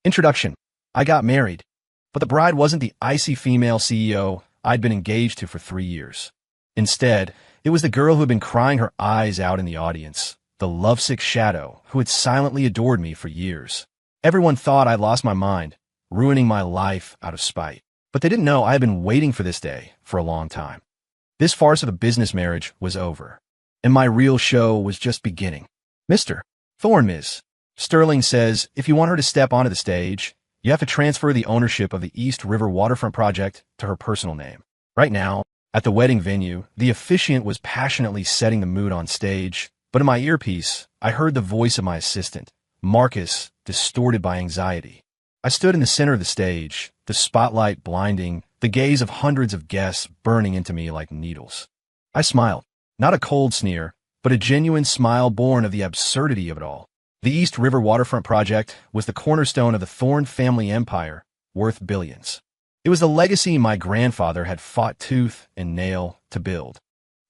Introduction. I got married, but the bride wasn't the icy female CEO I'd been engaged to for 3 years. Instead, it was the girl who had been crying her eyes out in the audience, the lovesick shadow who had silently adored me for years. Everyone thought I'd lost my mind, ruining my life out of spite. But they didn't know I had been waiting for this day for a long time. This farce of a business marriage was over, and my real show was just beginning. Mr. Thorne, Ms. Sterling says if you want her to step onto the stage, you have to transfer the ownership of the East River Waterfront project to her personal name. Right now, at the wedding venue, the officiant was passionately setting the mood on stage, but in my earpiece, I heard the voice of my assistant, Marcus, distorted by anxiety. I stood in the center of the stage, the spotlight blinding, the gaze of hundreds of guests burning into me like needles. I smiled, not a cold sneer, but a genuine smile born of the absurdity of it all. The East River Waterfront project was the cornerstone of the Thorne family empire, worth billions. It was the legacy my grandfather had fought tooth and nail to build.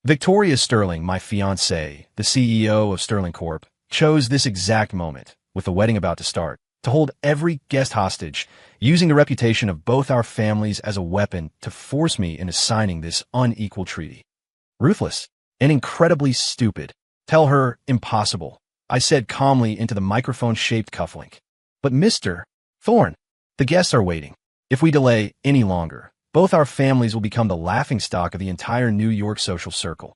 Victoria Sterling, my fiancée, the CEO of Sterling Corp., chose this exact moment, with the wedding about to start, to hold every guest hostage, using the reputation of both our families as a weapon to force me into signing this unequal treaty. Ruthless and incredibly stupid. Tell her impossible, I said calmly into the microphone-shaped cufflink. But Mr. Thorne, the guests are waiting. If we delay any longer, both our families will become the laughingstock of the entire New York social circle.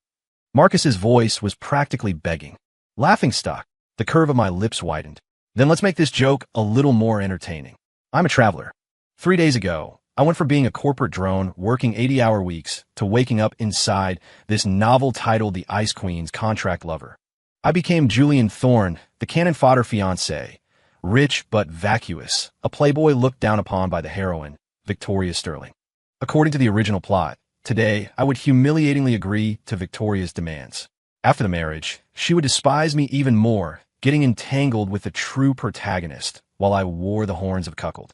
Marcus's voice was practically begging. Laughingstock. The curve of my lips widened. Then let's make this joke a little more entertaining. I'm a traveler. 3 days ago, I went from being a corporate drone working 80-hour weeks to waking up inside this novel titled The Ice Queen's contract lover. I became Julian Thorne, the cannon fodder fiancé, rich but vacuous, a playboy looked down upon by the heroine, Victoria Sterling. According to the original plot, today I would humiliatingly agree to Victoria's demands. After the marriage, she would despise me even more, getting entangled with the true protagonist while I wore the horns of cuckold.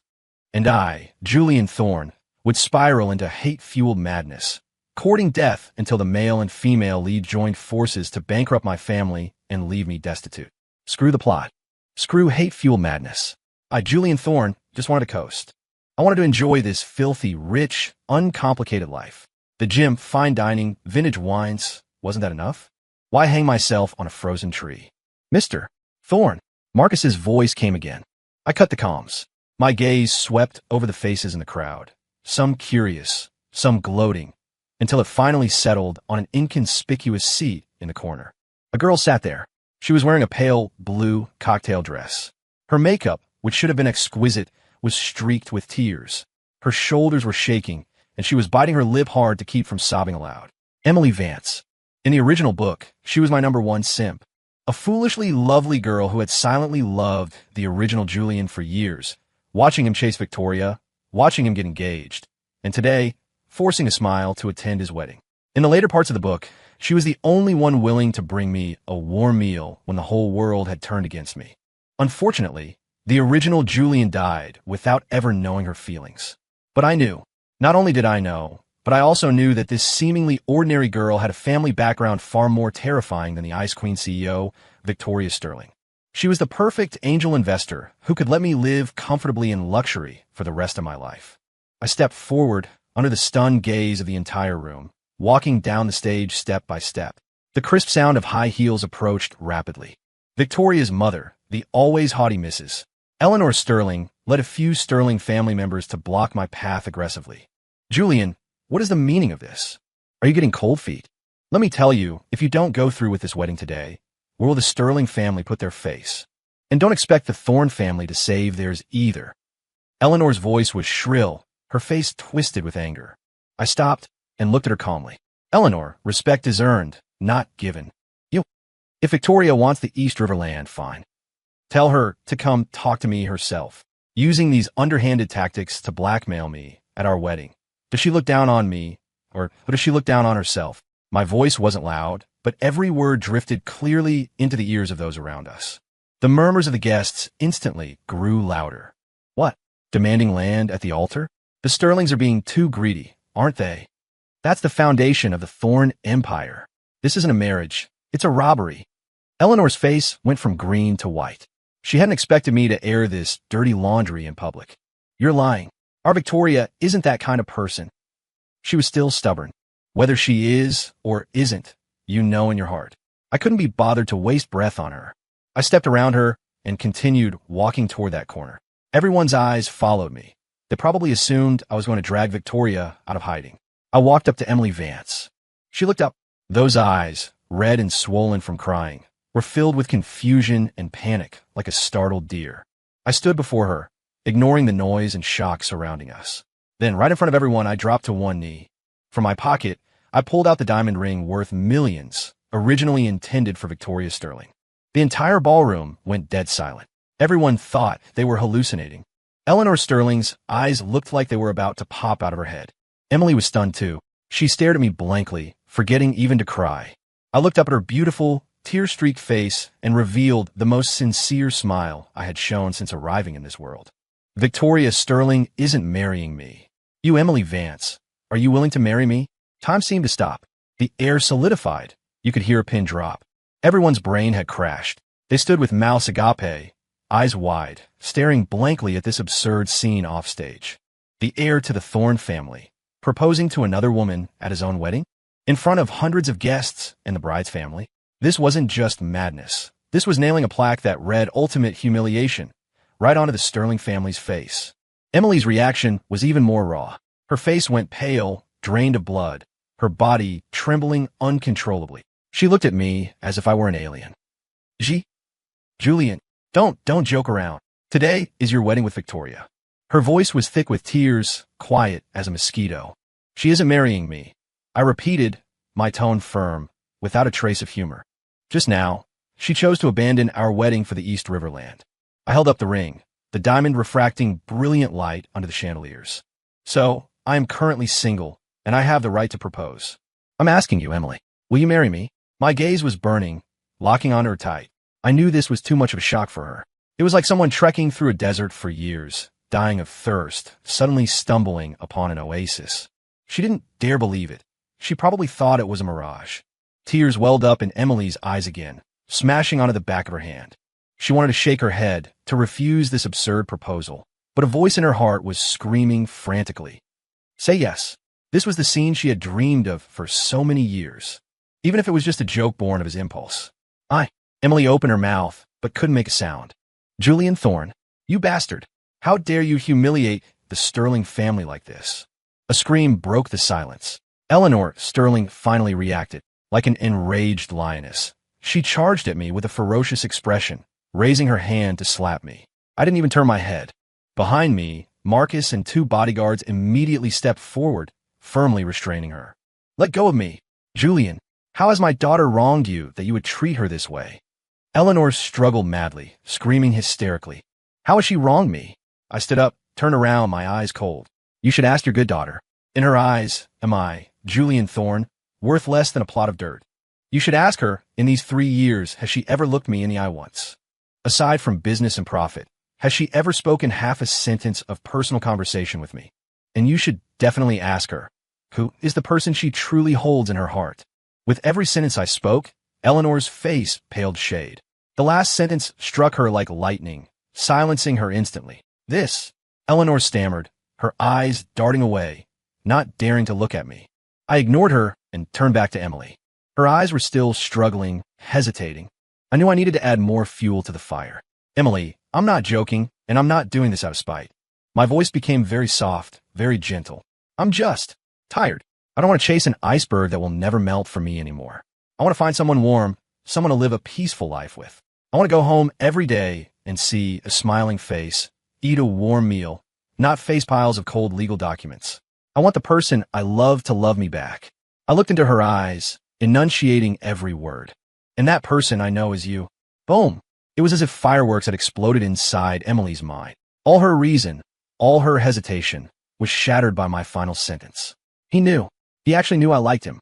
And I, Julian Thorne, would spiral into hate-fueled madness, courting death until the male and female lead joined forces to bankrupt my family and leave me destitute. Screw the plot. Screw hate-fueled madness. I, Julian Thorne, just wanted to coast. I wanted to enjoy this filthy, rich, uncomplicated life. The gym, fine dining, vintage wines, wasn't that enough? Why hang myself on a frozen tree? Mr. Thorne, Marcus's voice came again. I cut the comms. My gaze swept over the faces in the crowd, some curious, some gloating, until it finally settled on an inconspicuous seat in the corner. A girl sat there. She was wearing a pale blue cocktail dress. Her makeup, which should have been exquisite, was streaked with tears. Her shoulders were shaking, and she was biting her lip hard to keep from sobbing aloud. Emily Vance. In the original book, she was my #1 simp. A foolishly lovely girl who had silently loved the original Julian for years, watching him chase Victoria, watching him get engaged, and today, forcing a smile to attend his wedding. In the later parts of the book, she was the only one willing to bring me a warm meal when the whole world had turned against me. Unfortunately, the original Julian died without ever knowing her feelings. But I knew. Not only did I know, but I also knew that this seemingly ordinary girl had a family background far more terrifying than the Ice Queen CEO, Victoria Sterling. She was the perfect angel investor who could let me live comfortably in luxury for the rest of my life. I stepped forward under the stunned gaze of the entire room, walking down the stage step by step. The crisp sound of high heels approached rapidly. Victoria's mother, the always haughty Mrs. Eleanor Sterling, led a few Sterling family members to block my path aggressively. Julian, what is the meaning of this? Are you getting cold feet? Let me tell you, if you don't go through with this wedding today, where will the Sterling family put their face? And don't expect the Thorne family to save theirs either. Eleanor's voice was shrill, her face twisted with anger. I stopped and looked at her calmly. Eleanor, respect is earned, not given. If Victoria wants the East River land, fine. Tell her to come talk to me herself, using these underhanded tactics to blackmail me at our wedding. Does she look down on me, or does she look down on herself? My voice wasn't loud, but every word drifted clearly into the ears of those around us. The murmurs of the guests instantly grew louder. What? Demanding land at the altar? The Sterlings are being too greedy, aren't they? That's the foundation of the Thorne empire. This isn't a marriage. It's a robbery. Eleanor's face went from green to white. She hadn't expected me to air this dirty laundry in public. You're lying. Our Victoria isn't that kind of person. She was still stubborn. Whether she is or isn't, you know in your heart. I couldn't be bothered to waste breath on her. I stepped around her and continued walking toward that corner. Everyone's eyes followed me. They probably assumed I was going to drag Victoria out of hiding. I walked up to Emily Vance. She looked up. Those eyes, red and swollen from crying, were filled with confusion and panic like a startled deer. I stood before her, ignoring the noise and shock surrounding us. Then, right in front of everyone, I dropped to one knee. From my pocket, I pulled out the diamond ring worth millions, originally intended for Victoria Sterling. The entire ballroom went dead silent. Everyone thought they were hallucinating. Eleanor Sterling's eyes looked like they were about to pop out of her head. Emily was stunned too. She stared at me blankly, forgetting even to cry. I looked up at her beautiful, tear-streaked face and revealed the most sincere smile I had shown since arriving in this world. Victoria Sterling isn't marrying me. You, Emily Vance, are you willing to marry me? Time seemed to stop. The air solidified. You could hear a pin drop. Everyone's brain had crashed. They stood with mouths agape, eyes wide, staring blankly at this absurd scene offstage. The heir to the Thorne family, proposing to another woman at his own wedding? In front of hundreds of guests and the bride's family? This wasn't just madness. This was nailing a plaque that read ultimate humiliation right onto the Sterling family's face. Emily's reaction was even more raw. Her face went pale, drained of blood, her body trembling uncontrollably. She looked at me as if I were an alien. Julian, don't joke around. Today is your wedding with Victoria. Her voice was thick with tears, quiet as a mosquito. She isn't marrying me. I repeated, my tone firm, without a trace of humor. Just now, she chose to abandon our wedding for the East Riverland. I held up the ring, the diamond refracting brilliant light under the chandeliers. So, I am currently single, and I have the right to propose. I'm asking you, Emily, will you marry me? My gaze was burning, locking on her tight. I knew this was too much of a shock for her. It was like someone trekking through a desert for years, dying of thirst, suddenly stumbling upon an oasis. She didn't dare believe it. She probably thought it was a mirage. Tears welled up in Emily's eyes again, smashing onto the back of her hand. She wanted to shake her head, to refuse this absurd proposal, but a voice in her heart was screaming frantically. Say yes. This was the scene she had dreamed of for so many years, even if it was just a joke born of his impulse. Emily opened her mouth, but couldn't make a sound. Julian Thorne, you bastard. How dare you humiliate the Sterling family like this? A scream broke the silence. Eleanor Sterling finally reacted, like an enraged lioness. She charged at me with a ferocious expression, raising her hand to slap me. I didn't even turn my head. Behind me, Marcus and two bodyguards immediately stepped forward, firmly restraining her. Let go of me. Julian, how has my daughter wronged you that you would treat her this way? Eleanor struggled madly, screaming hysterically. How has she wronged me? I stood up, turned around, my eyes cold. You should ask your good daughter. In her eyes, am I, Julian Thorne, worth less than a plot of dirt? You should ask her, in these 3 years, has she ever looked me in the eye once? Aside from business and profit, has she ever spoken half a sentence of personal conversation with me? And you should definitely ask her, who is the person she truly holds in her heart? With every sentence I spoke, Eleanor's face paled shade. The last sentence struck her like lightning, silencing her instantly. This, Eleanor stammered, her eyes darting away, not daring to look at me. I ignored her and turned back to Emily. Her eyes were still struggling, hesitating. I knew I needed to add more fuel to the fire. Emily, I'm not joking, and I'm not doing this out of spite. My voice became very soft, very gentle. I'm just tired. I don't want to chase an iceberg that will never melt for me anymore. I want to find someone warm, someone to live a peaceful life with. I want to go home every day and see a smiling face, eat a warm meal, not face piles of cold legal documents. I want the person I love to love me back. I looked into her eyes, enunciating every word. And that person I know is you. Boom. It was as if fireworks had exploded inside Emily's mind. All her reason, all her hesitation, was shattered by my final sentence. He knew. He actually knew I liked him.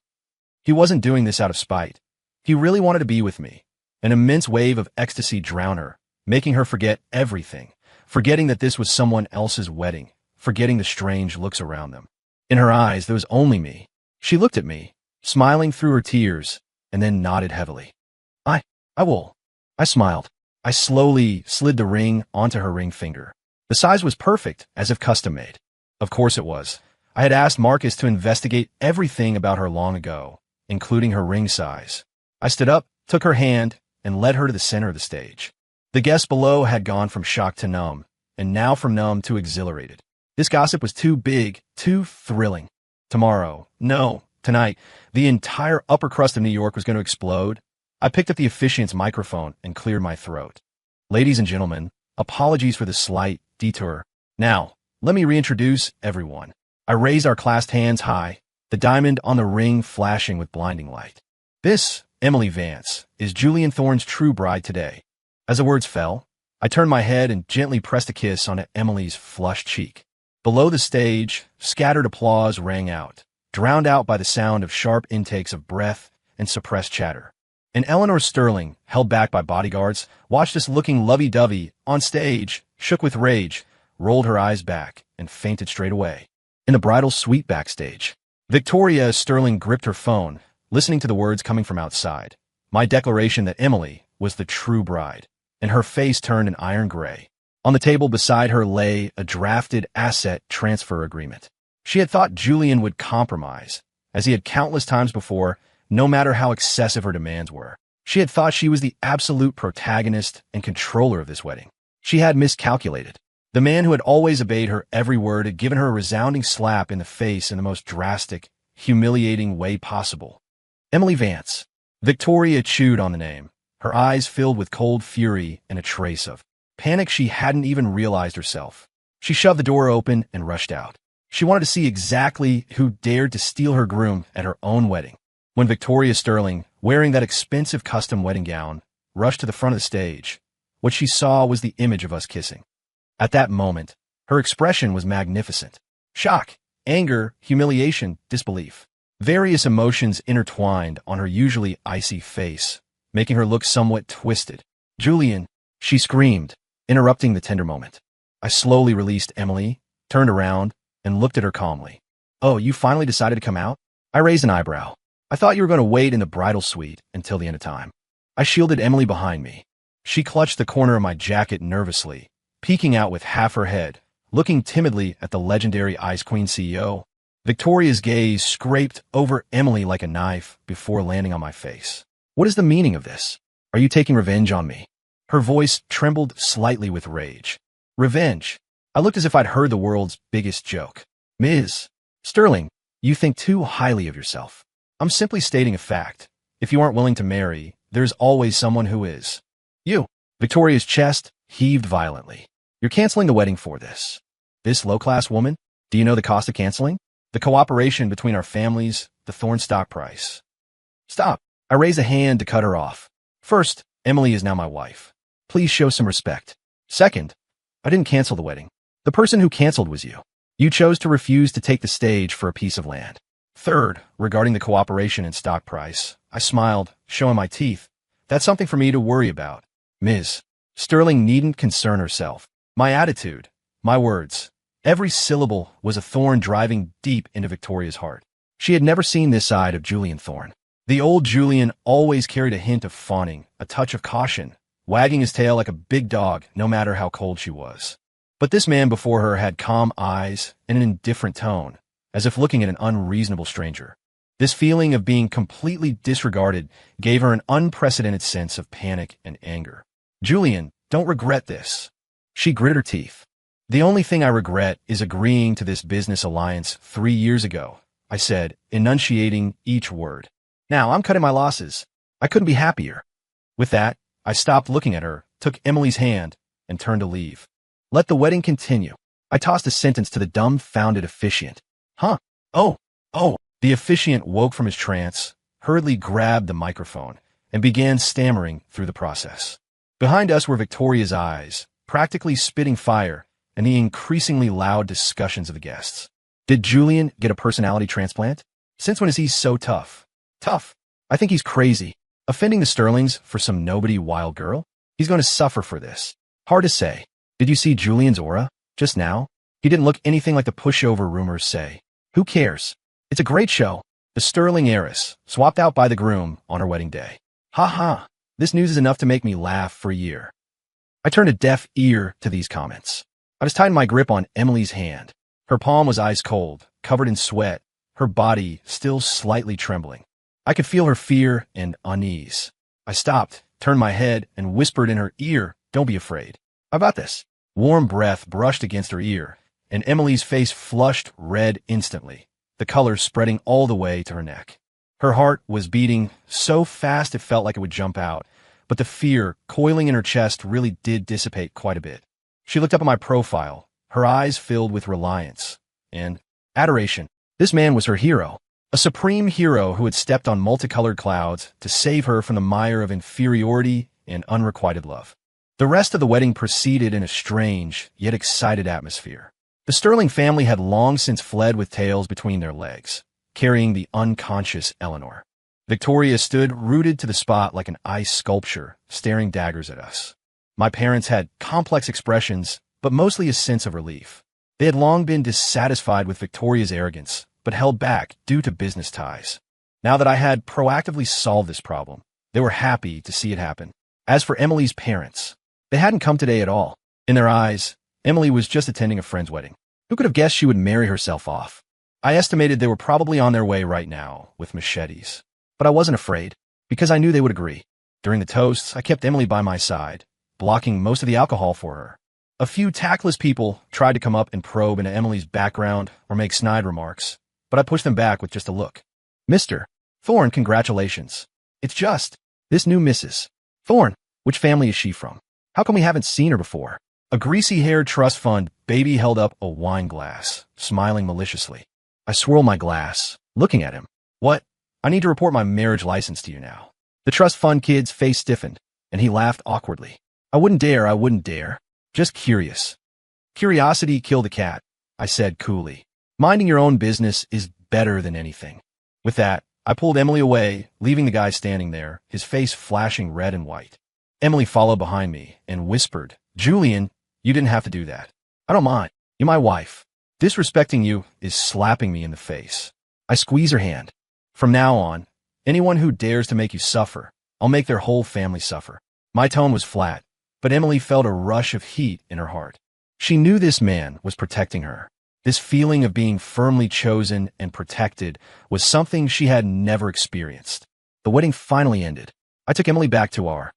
He wasn't doing this out of spite. He really wanted to be with me. An immense wave of ecstasy drowned her, making her forget everything, forgetting that this was someone else's wedding, forgetting the strange looks around them. In her eyes, there was only me. She looked at me, smiling through her tears, and then nodded heavily. I will. I smiled. I slowly slid the ring onto her ring finger. The size was perfect, as if custom-made. Of course it was. I had asked Marcus to investigate everything about her long ago, including her ring size. I stood up, took her hand, and led her to the center of the stage. The guests below had gone from shocked to numb, and now from numb to exhilarated. This gossip was too big, too thrilling. Tomorrow, no, tonight, the entire upper crust of New York was going to explode. I picked up the officiant's microphone and cleared my throat. Ladies and gentlemen, apologies for the slight detour. Now, let me reintroduce everyone. I raised our clasped hands high, the diamond on the ring flashing with blinding light. This, Emily Vance, is Julian Thorne's true bride today. As the words fell, I turned my head and gently pressed a kiss on Emily's flushed cheek. Below the stage, scattered applause rang out, drowned out by the sound of sharp intakes of breath and suppressed chatter. And Eleanor Sterling, held back by bodyguards, watched us looking lovey-dovey on stage, shook with rage, rolled her eyes back, and fainted straight away. In the bridal suite backstage, Victoria Sterling gripped her phone, listening to the words coming from outside. My declaration that Emily was the true bride, and her face turned an iron gray. On the table beside her lay a drafted asset transfer agreement. She had thought Julian would compromise, as he had countless times before, no matter how excessive her demands were. She had thought she was the absolute protagonist and controller of this wedding. She had miscalculated. The man who had always obeyed her every word had given her a resounding slap in the face in the most drastic, humiliating way possible. Emily Vance. Victoria chewed on the name, her eyes filled with cold fury and a trace of panic she hadn't even realized herself. She shoved the door open and rushed out. She wanted to see exactly who dared to steal her groom at her own wedding. When Victoria Sterling, wearing that expensive custom wedding gown, rushed to the front of the stage, what she saw was the image of us kissing. At that moment, her expression was magnificent. Shock, anger, humiliation, disbelief. Various emotions intertwined on her usually icy face, making her look somewhat twisted. "Julian," she screamed, interrupting the tender moment. I slowly released Emily, turned around, and looked at her calmly. "Oh, you finally decided to come out?" I raised an eyebrow. "I thought you were going to wait in the bridal suite until the end of time." I shielded Emily behind me. She clutched the corner of my jacket nervously, peeking out with half her head, looking timidly at the legendary Ice Queen CEO. Victoria's gaze scraped over Emily like a knife before landing on my face. "What is the meaning of this? Are you taking revenge on me?" Her voice trembled slightly with rage. "Revenge?" I looked as if I'd heard the world's biggest joke. "Ms. Sterling, you think too highly of yourself. I'm simply stating a fact. If you aren't willing to marry, there's always someone who is." "You." Victoria's chest heaved violently. "You're canceling the wedding for this. This low-class woman? Do you know the cost of canceling? The cooperation between our families, the Thorne stock price." "Stop." I raised a hand to cut her off. "First, Emily is now my wife. Please show some respect. Second, I didn't cancel the wedding. The person who canceled was you. You chose to refuse to take the stage for a piece of land. Third, regarding the cooperation and stock price, I smiled, showing my teeth. That's something for me to worry about. Ms. Sterling needn't concern herself. My attitude, my words, every syllable was a thorn driving deep into Victoria's heart. She had never seen this side of Julian Thorne. The old Julian always carried a hint of fawning, a touch of caution, wagging his tail like a big dog no matter how cold she was. But this man before her had calm eyes and an indifferent tone, as if looking at an unreasonable stranger. This feeling of being completely disregarded gave her an unprecedented sense of panic and anger. "Julian, don't regret this." She gritted her teeth. "The only thing I regret is agreeing to this business alliance 3 years ago," I said, enunciating each word. "Now I'm cutting my losses. I couldn't be happier." With that, I stopped looking at her, took Emily's hand, and turned to leave. "Let the wedding continue." I tossed a sentence to the dumbfounded officiant. "Huh? Oh. The officiant woke from his trance, hurriedly grabbed the microphone, and began stammering through the process. Behind us were Victoria's eyes, practically spitting fire, and the increasingly loud discussions of the guests. Did Julian get a personality transplant? Since when is he so tough? Tough? I think he's crazy. Offending the Sterlings for some nobody wild girl? He's going to suffer for this. Hard to say. Did you see Julian's aura? Just now? He didn't look anything like the pushover rumors say. Who cares? It's a great show. The Sterling heiress, swapped out by the groom on her wedding day. Ha ha. This news is enough to make me laugh for a year. I turned a deaf ear to these comments. I just tightened my grip on Emily's hand. Her palm was ice cold, covered in sweat, her body still slightly trembling. I could feel her fear and unease. I stopped, turned my head, and whispered in her ear, "Don't be afraid. How about this?" Warm breath brushed against her ear, and Emily's face flushed red instantly, the color spreading all the way to her neck. Her heart was beating so fast it felt like it would jump out, but the fear coiling in her chest really did dissipate quite a bit. She looked up at my profile, her eyes filled with reliance and adoration. This man was her hero, a supreme hero who had stepped on multicolored clouds to save her from the mire of inferiority and unrequited love. The rest of the wedding proceeded in a strange, yet excited atmosphere. The Sterling family had long since fled with tails between their legs, carrying the unconscious Eleanor. Victoria stood rooted to the spot like an ice sculpture, staring daggers at us. My parents had complex expressions, but mostly a sense of relief. They had long been dissatisfied with Victoria's arrogance, but held back due to business ties. Now that I had proactively solved this problem, they were happy to see it happen. As for Emily's parents, they hadn't come today at all. In their eyes, Emily was just attending a friend's wedding. Who could have guessed she would marry herself off? I estimated they were probably on their way right now with machetes. But I wasn't afraid, because I knew they would agree. During the toasts, I kept Emily by my side, blocking most of the alcohol for her. A few tactless people tried to come up and probe into Emily's background or make snide remarks, but I pushed them back with just a look. "Mr. Thorne, congratulations. It's just this new Mrs. Thorne. Which family is she from? How come we haven't seen her before?" A greasy-haired trust fund baby held up a wine glass, smiling maliciously. I swirled my glass, looking at him. "What? I need to report my marriage license to you now." The trust fund kid's face stiffened, and he laughed awkwardly. I wouldn't dare. Just curious." "Curiosity killed the cat," I said coolly. "Minding your own business is better than anything." With that, I pulled Emily away, leaving the guy standing there, his face flashing red and white. Emily followed behind me and whispered, "Julian, you didn't have to do that. I don't mind. You're my wife. Disrespecting you is slapping me in the face." I squeezed her hand. "From now on, anyone who dares to make you suffer, I'll make their whole family suffer." My tone was flat, but Emily felt a rush of heat in her heart. She knew this man was protecting her. This feeling of being firmly chosen and protected was something she had never experienced. The wedding finally ended. I took Emily back to our,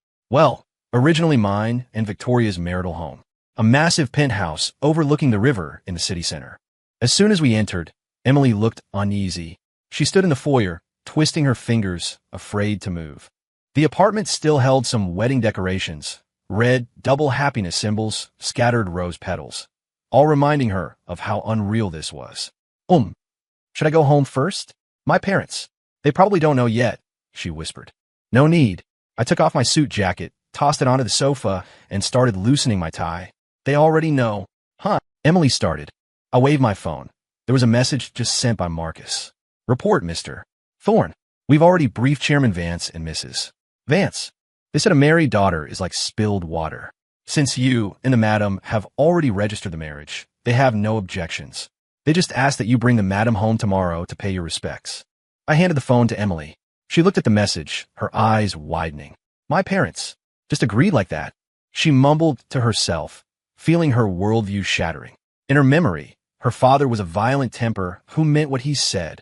originally mine and Victoria's marital home, a massive penthouse overlooking the river in the city center. As soon as we entered, Emily looked uneasy. She stood in the foyer, twisting her fingers, afraid to move. The apartment still held some wedding decorations, red double happiness symbols, scattered rose petals, all reminding her of how unreal this was. Should I go home first? My parents. They probably don't know yet," she whispered. "No need." I took off my suit jacket, tossed it onto the sofa, and started loosening my tie. "They already know." "Huh?" Emily started. I waved my phone. There was a message just sent by Marcus. "Report, Mr. Thorne. We've already briefed Chairman Vance and Mrs. Vance. They said a married daughter is like spilled water. Since you and the madam have already registered the marriage, they have no objections. They just ask that you bring the madam home tomorrow to pay your respects." I handed the phone to Emily. She looked at the message, her eyes widening. "My parents just agreed like that." She mumbled to herself, feeling her worldview shattering. In her memory, her father was a violent temper who meant what he said.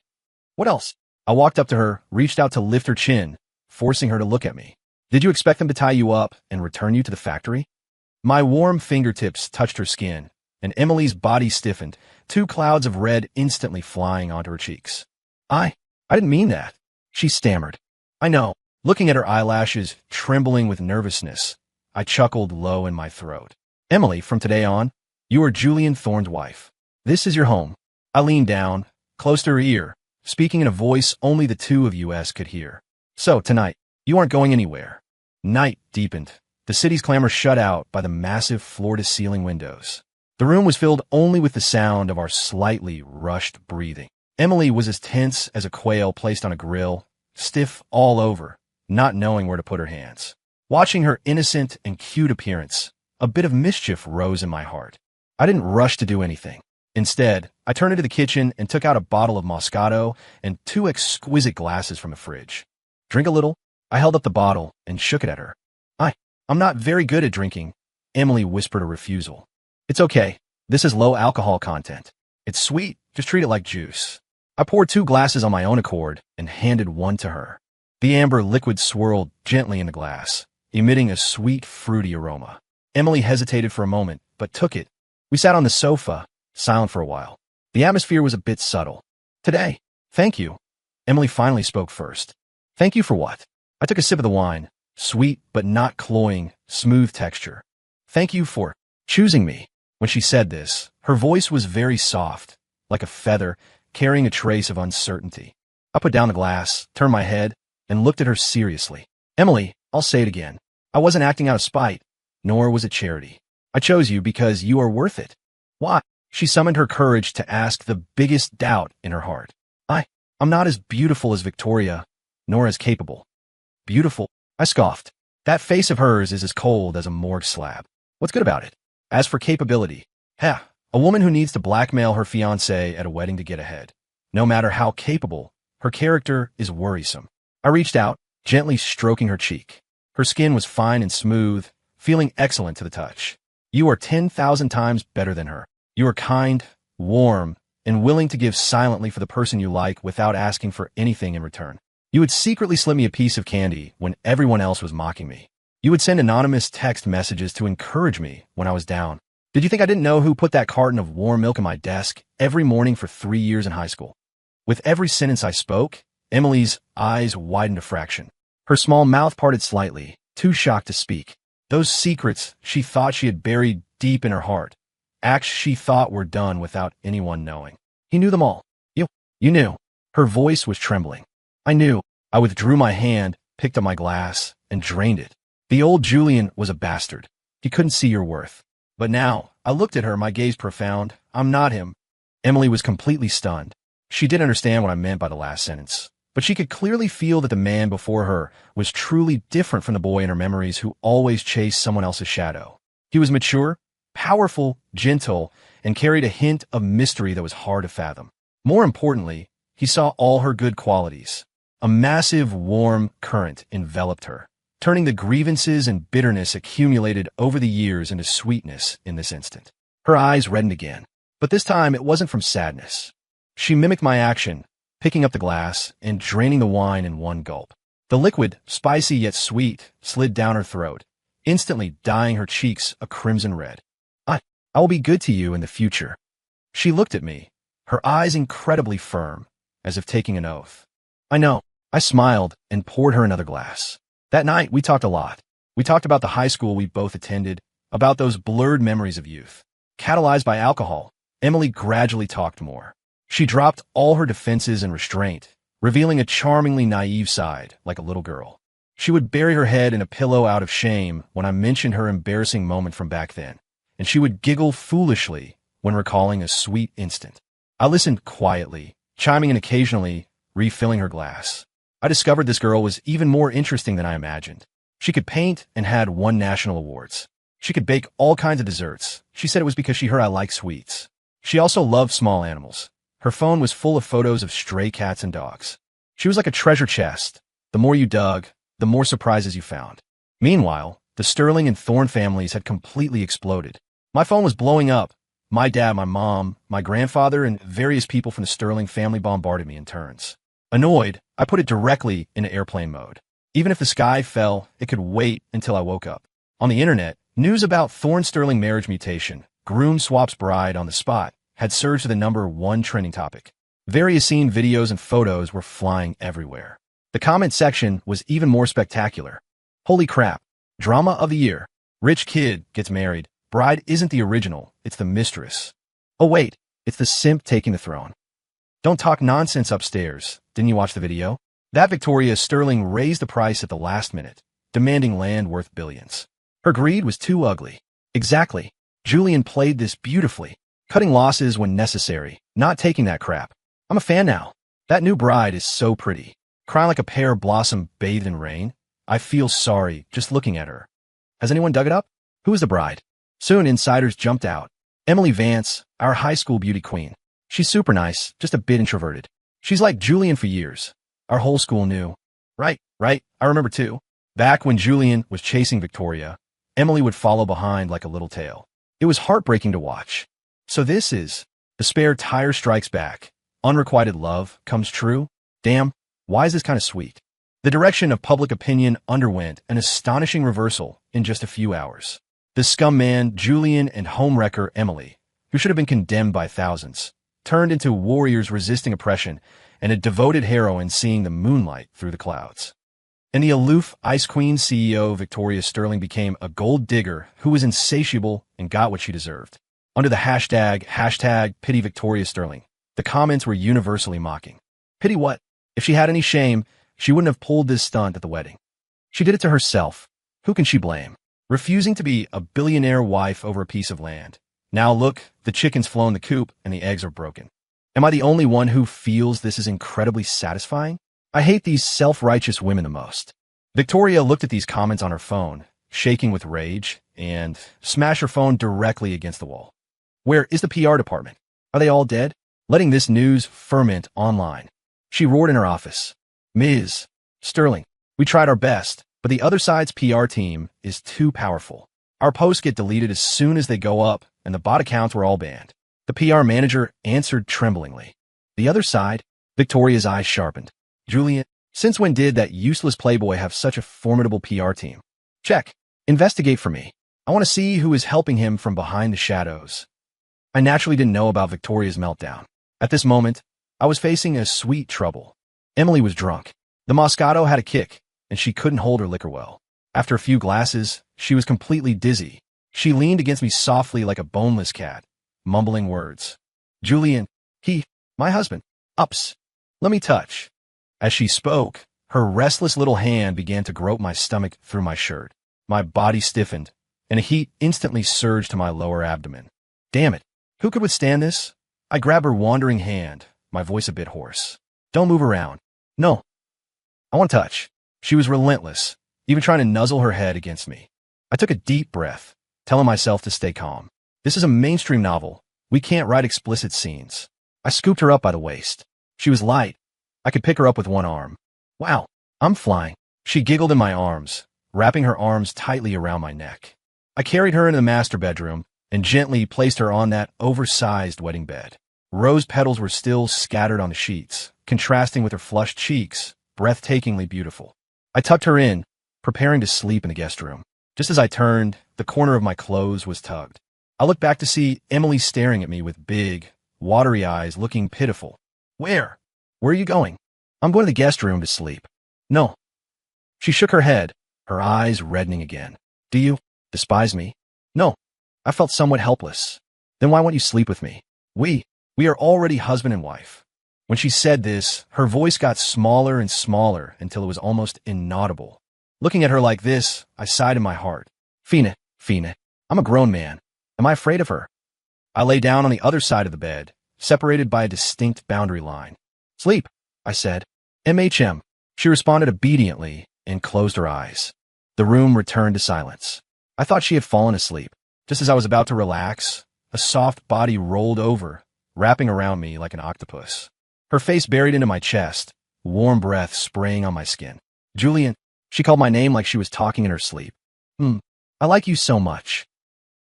"What else?" I walked up to her, reached out to lift her chin, forcing her to look at me. "Did you expect them to tie you up and return you to the factory?" My warm fingertips touched her skin, and Emily's body stiffened, two clouds of red instantly flying onto her cheeks. I didn't mean that," she stammered. "I know." Looking at her eyelashes, trembling with nervousness, I chuckled low in my throat. "Emily, from today on, you are Julian Thorne's wife. This is your home." I leaned down, close to her ear, speaking in a voice only the two of us could hear. "So, tonight, you aren't going anywhere." Night deepened, the city's clamor shut out by the massive floor-to-ceiling windows. The room was filled only with the sound of our slightly rushed breathing. Emily was as tense as a quail placed on a grill, stiff all over, not knowing where to put her hands. Watching her innocent and cute appearance, a bit of mischief rose in my heart. I didn't rush to do anything. Instead, I turned into the kitchen and took out a bottle of Moscato and two exquisite glasses from the fridge. "Drink a little?" I held up the bottle and shook it at her. I'm not very good at drinking, Emily whispered a refusal. It's okay. This is low alcohol content. It's sweet. Just treat it like juice. I poured 2 glasses on my own accord and handed one to her. The amber liquid swirled gently in the glass, emitting a sweet, fruity aroma. Emily hesitated for a moment, but took it. We sat on the sofa, silent for a while. The atmosphere was a bit subtle. Today. Thank you. Emily finally spoke first. Thank you for what? I took a sip of the wine. Sweet, but not cloying, smooth texture. Thank you for choosing me. When she said this, her voice was very soft, like a feather, carrying a trace of uncertainty. I put down the glass, turned my head, and looked at her seriously. Emily, I'll say it again. I wasn't acting out of spite, nor was it charity. I chose you because you are worth it. Why? She summoned her courage to ask the biggest doubt in her heart. I'm not as beautiful as Victoria, nor as capable. Beautiful? I scoffed. That face of hers is as cold as a morgue slab. What's good about it? As for capability, a woman who needs to blackmail her fiancé at a wedding to get ahead. No matter how capable, her character is worrisome. I reached out, gently stroking her cheek. Her skin was fine and smooth, feeling excellent to the touch. You are 10,000 times better than her. You are kind, warm, and willing to give silently for the person you like without asking for anything in return. You would secretly slip me a piece of candy when everyone else was mocking me. You would send anonymous text messages to encourage me when I was down. Did you think I didn't know who put that carton of warm milk in my desk every morning for 3 years in high school? With every sentence I spoke, Emily's eyes widened a fraction. Her small mouth parted slightly, too shocked to speak. Those secrets she thought she had buried deep in her heart. Acts she thought were done without anyone knowing. He knew them all. You knew. Her voice was trembling. I knew. I withdrew my hand, picked up my glass, and drained it. The old Julian was a bastard. He couldn't see your worth. But now, I looked at her, my gaze profound. I'm not him. Emily was completely stunned. She didn't understand what I meant by the last sentence, but she could clearly feel that the man before her was truly different from the boy in her memories who always chased someone else's shadow. He was mature, powerful, gentle, and carried a hint of mystery that was hard to fathom. More importantly, he saw all her good qualities. A massive, warm current enveloped her, turning the grievances and bitterness accumulated over the years into sweetness in this instant. Her eyes reddened again, but this time it wasn't from sadness. She mimicked my action, picking up the glass and draining the wine in one gulp. The liquid, spicy yet sweet, slid down her throat, instantly dyeing her cheeks a crimson red. I will be good to you in the future. She looked at me, her eyes incredibly firm, as if taking an oath. I know. I smiled and poured her another glass. That night, we talked a lot. We talked about the high school we both attended, about those blurred memories of youth. Catalyzed by alcohol, Emily gradually talked more. She dropped all her defenses and restraint, revealing a charmingly naive side, like a little girl. She would bury her head in a pillow out of shame when I mentioned her embarrassing moment from back then, and she would giggle foolishly when recalling a sweet instant. I listened quietly, chiming in occasionally, refilling her glass. I discovered this girl was even more interesting than I imagined. She could paint and had won national awards. She could bake all kinds of desserts. She said it was because she heard I like sweets. She also loved small animals. Her phone was full of photos of stray cats and dogs. She was like a treasure chest. The more you dug, the more surprises you found. Meanwhile, the Sterling and Thorne families had completely exploded. My phone was blowing up. My dad, my mom, my grandfather, and various people from the Sterling family bombarded me in turns. Annoyed, I put it directly into airplane mode. Even if the sky fell, it could wait until I woke up. On the internet, news about Thorne-Sterling marriage mutation, groom swaps bride on the spot, had surged to the #1 trending topic. Various scene videos and photos were flying everywhere. The comment section was even more spectacular. Holy crap. Drama of the year. Rich kid gets married. Bride isn't the original, it's the mistress. Oh wait, it's the simp taking the throne. Don't talk nonsense upstairs. Didn't you watch the video? That Victoria Sterling raised the price at the last minute, demanding land worth billions. Her greed was too ugly. Exactly. Julian played this beautifully, cutting losses when necessary, not taking that crap. I'm a fan now. That new bride is so pretty. Crying like a pear blossom bathed in rain. I feel sorry just looking at her. Has anyone dug it up? Who is the bride? Soon insiders jumped out. Emily Vance, our high school beauty queen. She's super nice, just a bit introverted. She's like Julian for years. Our whole school knew. Right, I remember too. Back when Julian was chasing Victoria, Emily would follow behind like a little tail. It was heartbreaking to watch. So this is the spare tire strikes back. Unrequited love comes true. Damn, why is this kind of sweet? The direction of public opinion underwent an astonishing reversal in just a few hours. The scum man, Julian, and homewrecker Emily, who should have been condemned by thousands, turned into warriors resisting oppression and a devoted heroine seeing the moonlight through the clouds. And the aloof Ice Queen CEO Victoria Sterling became a gold digger who was insatiable and got what she deserved. Under the hashtag pity Victoria Sterling, the comments were universally mocking. Pity what? If she had any shame, she wouldn't have pulled this stunt at the wedding. She did it to herself. Who can she blame? Refusing to be a billionaire wife over a piece of land. Now look, the chicken's flown the coop and the eggs are broken. Am I the only one who feels this is incredibly satisfying? I hate these self-righteous women the most. Victoria looked at these comments on her phone, shaking with rage, and smashed her phone directly against the wall. Where is the PR department? Are they all dead? Letting this news ferment online. She roared in her office. Ms. Sterling, we tried our best, but the other side's PR team is too powerful. Our posts get deleted as soon as they go up, and the bot accounts were all banned. The PR manager answered tremblingly. The other side? Victoria's eyes sharpened. Julian, since when did that useless playboy have such a formidable PR team? Check. Investigate for me. I want to see who is helping him from behind the shadows. I naturally didn't know about Victoria's meltdown. At this moment, I was facing a sweet trouble. Emily was drunk. The Moscato had a kick, and she couldn't hold her liquor well. After a few glasses, she was completely dizzy. She leaned against me softly like a boneless cat, mumbling words. Julian, my husband, ups, let me touch. As she spoke, her restless little hand began to grope my stomach through my shirt. My body stiffened, and a heat instantly surged to my lower abdomen. Damn it, who could withstand this? I grabbed her wandering hand, my voice a bit hoarse. Don't move around. No. I want to touch. She was relentless, even trying to nuzzle her head against me. I took a deep breath, telling myself to stay calm. This is a mainstream novel. We can't write explicit scenes. I scooped her up by the waist. She was light. I could pick her up with one arm. Wow, I'm flying. She giggled in my arms, wrapping her arms tightly around my neck. I carried her into the master bedroom and gently placed her on that oversized wedding bed. Rose petals were still scattered on the sheets, contrasting with her flushed cheeks, breathtakingly beautiful. I tucked her in, preparing to sleep in the guest room. Just as I turned, the corner of my clothes was tugged. I looked back to see Emily staring at me with big, watery eyes, looking pitiful. Where? Where are you going? I'm going to the guest room to sleep. No. She shook her head, her eyes reddening again. Do you despise me? No. I felt somewhat helpless. Then why won't you sleep with me? We are already husband and wife. When she said this, her voice got smaller and smaller until it was almost inaudible. Looking at her like this, I sighed in my heart. Fina, I'm a grown man. Am I afraid of her? I lay down on the other side of the bed, separated by a distinct boundary line. Sleep, I said. MHM. She responded obediently and closed her eyes. The room returned to silence. I thought she had fallen asleep. Just as I was about to relax, a soft body rolled over, wrapping around me like an octopus. Her face buried into my chest, warm breath spraying on my skin. Julian, she called my name like she was talking in her sleep. I like you so much.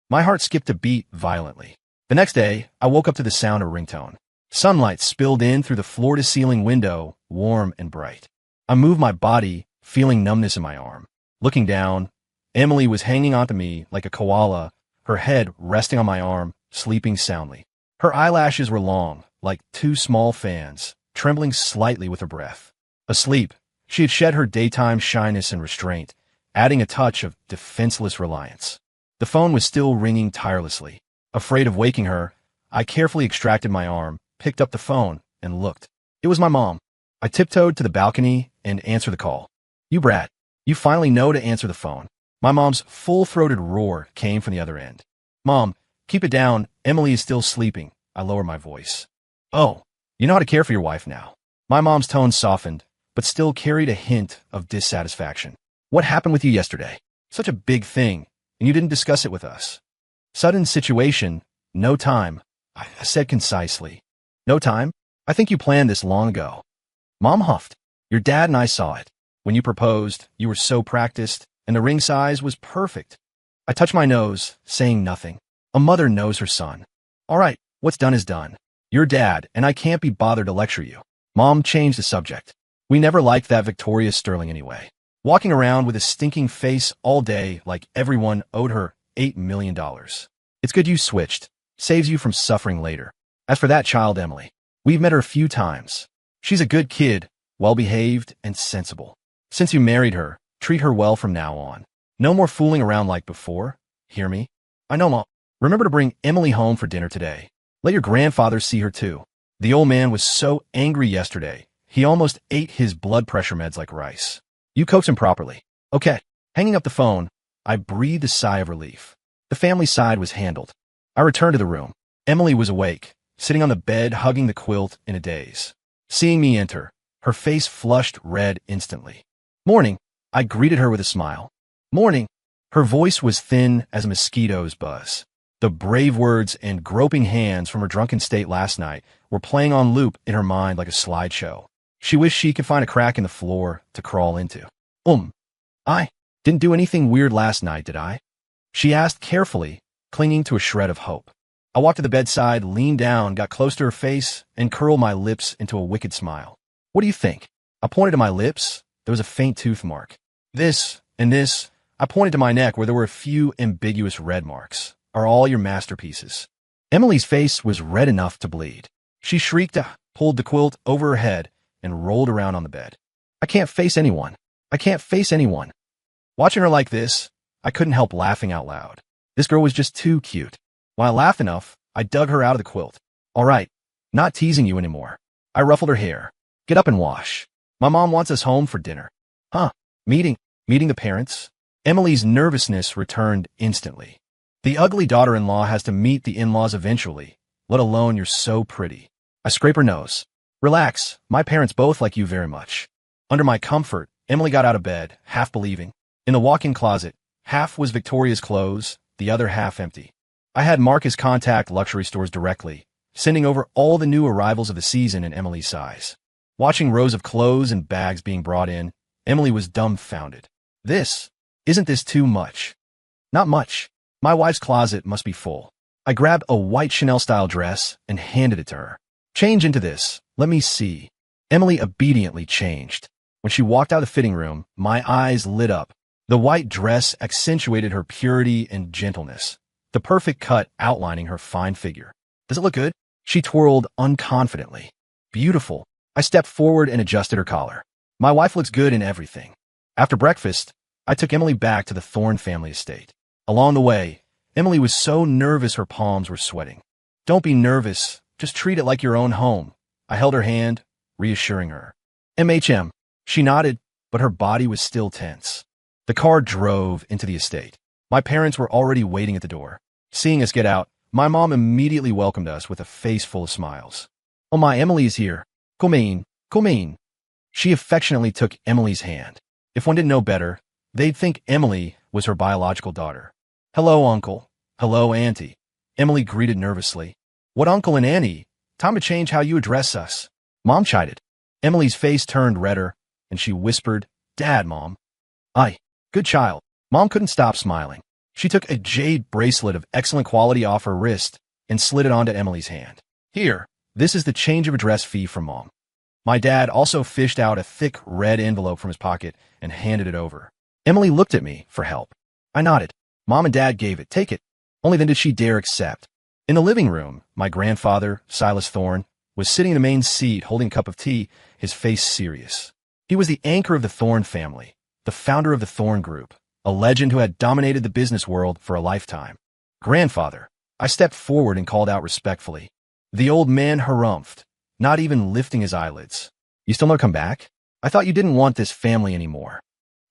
My heart skipped a beat violently. The next day, I woke up to the sound of ringtone. Sunlight spilled in through the floor-to-ceiling window, warm and bright. I moved my body, feeling numbness in my arm. Looking down, Emily was hanging onto me like a koala, her head resting on my arm, sleeping soundly. Her eyelashes were long, like two small fans, trembling slightly with her breath. Asleep, she had shed her daytime shyness and restraint, adding a touch of defenseless reliance. The phone was still ringing tirelessly. Afraid of waking her, I carefully extracted my arm, picked up the phone, and looked. It was my mom. I tiptoed to the balcony and answered the call. You brat, you finally know to answer the phone. My mom's full-throated roar came from the other end. Mom, keep it down. Emily is still sleeping. I lowered my voice. Oh, you know how to care for your wife now. My mom's tone softened, but still carried a hint of dissatisfaction. What happened with you yesterday? Such a big thing, and you didn't discuss it with us. Sudden situation, no time, I said concisely. No time? I think you planned this long ago. Mom huffed. Your dad and I saw it. When you proposed, you were so practiced, and the ring size was perfect. I touched my nose, saying nothing. A mother knows her son. All right, what's done is done. You're dad, and I can't be bothered to lecture you. Mom changed the subject. We never liked that Victoria Sterling anyway. Walking around with a stinking face all day like everyone owed her $8 million. It's good you switched. Saves you from suffering later. As for that child, Emily, we've met her a few times. She's a good kid, well-behaved and sensible. Since you married her, treat her well from now on. No more fooling around like before. Hear me? I know, Mom. Remember to bring Emily home for dinner today. Let your grandfather see her too. The old man was so angry yesterday, he almost ate his blood pressure meds like rice. You coax him properly. Okay. Hanging up the phone, I breathed a sigh of relief. The family side was handled. I returned to the room. Emily was awake, sitting on the bed hugging the quilt in a daze. Seeing me enter, her face flushed red instantly. Morning, I greeted her with a smile. Morning. Her voice was thin as a mosquito's buzz. The brave words and groping hands from her drunken state last night were playing on loop in her mind like a slideshow. She wished she could find a crack in the floor to crawl into. I didn't do anything weird last night, did I? She asked carefully, clinging to a shred of hope. I walked to the bedside, leaned down, got close to her face, and curled my lips into a wicked smile. What do you think? I pointed to my lips. There was a faint tooth mark. This and this. I pointed to my neck where there were a few ambiguous red marks. Are all your masterpieces? Emily's face was red enough to bleed. She shrieked, pulled the quilt over her head, and rolled around on the bed. I can't face anyone. I can't face anyone. Watching her like this, I couldn't help laughing out loud. This girl was just too cute. When I laughed enough, I dug her out of the quilt. All right, not teasing you anymore. I ruffled her hair. Get up and wash. My mom wants us home for dinner. Huh? Meeting the parents? Emily's nervousness returned instantly. The ugly daughter-in-law has to meet the in-laws eventually, let alone you're so pretty. I scrape her nose. Relax, my parents both like you very much. Under my comfort, Emily got out of bed, half believing. In the walk-in closet, half was Victoria's clothes, the other half empty. I had Marcus contact luxury stores directly, sending over all the new arrivals of the season in Emily's size. Watching rows of clothes and bags being brought in, Emily was dumbfounded. Isn't this too much? Not much. My wife's closet must be full. I grabbed a white Chanel-style dress and handed it to her. Change into this. Let me see. Emily obediently changed. When she walked out of the fitting room, my eyes lit up. The white dress accentuated her purity and gentleness, the perfect cut outlining her fine figure. Does it look good? She twirled unconfidently. Beautiful. I stepped forward and adjusted her collar. My wife looks good in everything. After breakfast, I took Emily back to the Thorne family estate. Along the way, Emily was so nervous her palms were sweating. Don't be nervous. Just treat it like your own home. I held her hand, reassuring her. MHM. She nodded, but her body was still tense. The car drove into the estate. My parents were already waiting at the door. Seeing us get out, my mom immediately welcomed us with a face full of smiles. Oh my, Emily is here. Come in. She affectionately took Emily's hand. If one didn't know better, they'd think Emily was her biological daughter. Hello, Uncle. Hello, Auntie. Emily greeted nervously. What Uncle and Auntie? Time to change how you address us. Mom chided. Emily's face turned redder, and she whispered, Dad, Mom. Aye, good child. Mom couldn't stop smiling. She took a jade bracelet of excellent quality off her wrist and slid it onto Emily's hand. Here, this is the change of address fee from Mom. My dad also fished out a thick red envelope from his pocket and handed it over. Emily looked at me for help. I nodded. Mom and Dad gave it. Take it. Only then did she dare accept. In the living room, my grandfather, Silas Thorne, was sitting in the main seat holding a cup of tea, his face serious. He was the anchor of the Thorne family, the founder of the Thorne Group, a legend who had dominated the business world for a lifetime. Grandfather, I stepped forward and called out respectfully. The old man harumphed, not even lifting his eyelids. You still never come back? I thought you didn't want this family anymore.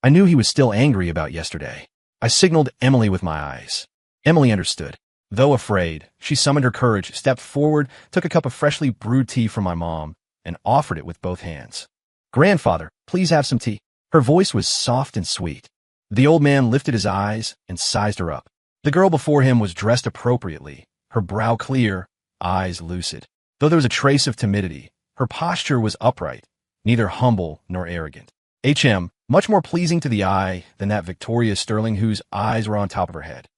I knew he was still angry about yesterday. I signaled Emily with my eyes. Emily understood. Though afraid, she summoned her courage, stepped forward, took a cup of freshly brewed tea from my mom, and offered it with both hands. Grandfather, please have some tea. Her voice was soft and sweet. The old man lifted his eyes and sized her up. The girl before him was dressed appropriately, her brow clear, eyes lucid. Though there was a trace of timidity, her posture was upright, neither humble nor arrogant. Much more pleasing to the eye than that Victoria Sterling whose eyes were on top of her head.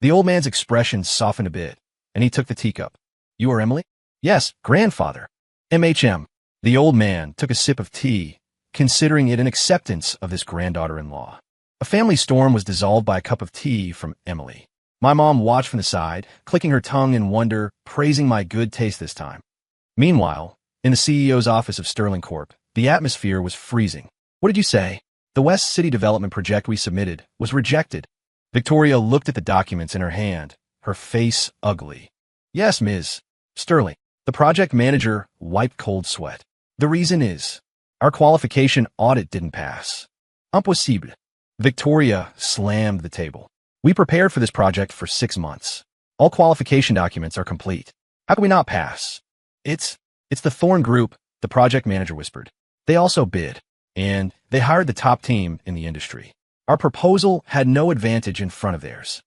The old man's expression softened a bit, and he took the teacup. You are Emily? Yes, grandfather. MHM. The old man took a sip of tea, considering it an acceptance of this granddaughter-in-law. A family storm was dissolved by a cup of tea from Emily. My mom watched from the side, clicking her tongue in wonder, praising my good taste this time. Meanwhile, in the CEO's office of Sterling Corp., the atmosphere was freezing. What did you say? The West City development project we submitted was rejected. Victoria looked at the documents in her hand, her face ugly. Yes, Ms. Sterling. The project manager wiped cold sweat. The reason is, our qualification audit didn't pass. Impossible. Victoria slammed the table. We prepared for this project for 6 months. All qualification documents are complete. How can we not pass? It's the Thorn Group, the project manager whispered. They also bid, and they hired the top team in the industry. Our proposal had no advantage in front of theirs.